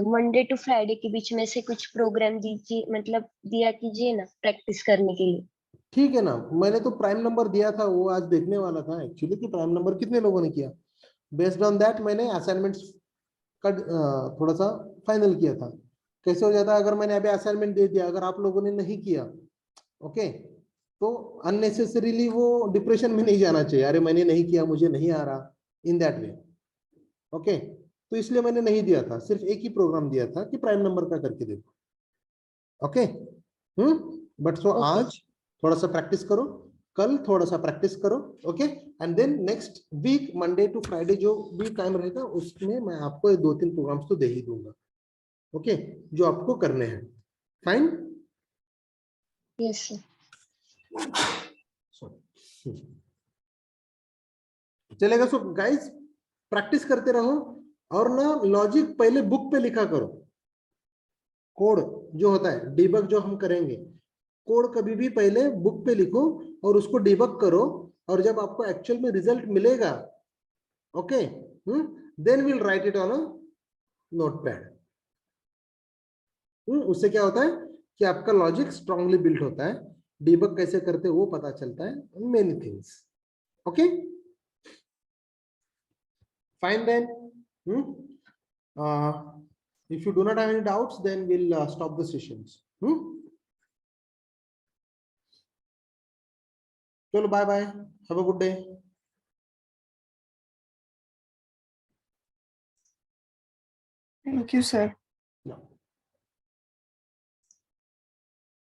मंडे टू फ्राइडे के बीच में से कुछ प्रोग्राम दीजिए, मतलब दिया कीजिए ना प्रैक्टिस करने के लिए। ठीक है ना, मैंने तो प्राइम नंबर दिया था, वो आज देखने वाला था एक्चुअली कि प्राइम नंबर कितने लोगों ने किया। बेस्ड ऑन दैट मैंने असाइनमेंट्स का थोड़ा सा फाइनल किया था। कैसे हो जाता है अगर मैंने अभी असाइनमेंट दे दिया, अगर आप लोगों ने नहीं किया, ओके, तो अननेसेसरीली वो डिप्रेशन में नहीं जाना चाहिए, अरे मैंने नहीं किया, मुझे नहीं आ रहा, इन दैट वे। ओके, तो इसलिए मैंने नहीं दिया था, सिर्फ एक ही प्रोग्राम दिया था कि प्राइम नंबर का करके देखो। ओके, बट सो आज थोड़ा सा प्रैक्टिस करो, कल थोड़ा सा प्रैक्टिस करो, okay, and then next week Monday to Friday जो भी टाइम रहेगा उसमें मैं आपको 2-3 प्रोग्राम्स तो दे ही दूंगा, ओके, जो आपको करने हैं। फाइन? Yes sir. चलेगा? सो गाइस प्रैक्टिस करते रहो, और ना लॉजिक पहले बुक पे लिखा करो। कोड जो होता है डिबग जो हम करेंगे, कोड कभी भी पहले बुक पे लिखो और उसको डिबग करो, और जब आपको एक्चुअल में रिजल्ट मिलेगा, okay, then will write it on a notepad. उससे क्या होता है कि आपका लॉजिक स्ट्रांगली बिल्ट होता है, डिबग कैसे करते हैं वो पता चलता है, many things. Okay, fine then, if you do not have any doubts, then we'll stop the sessions. चलो, bye bye, have a good day. Thank you, sir.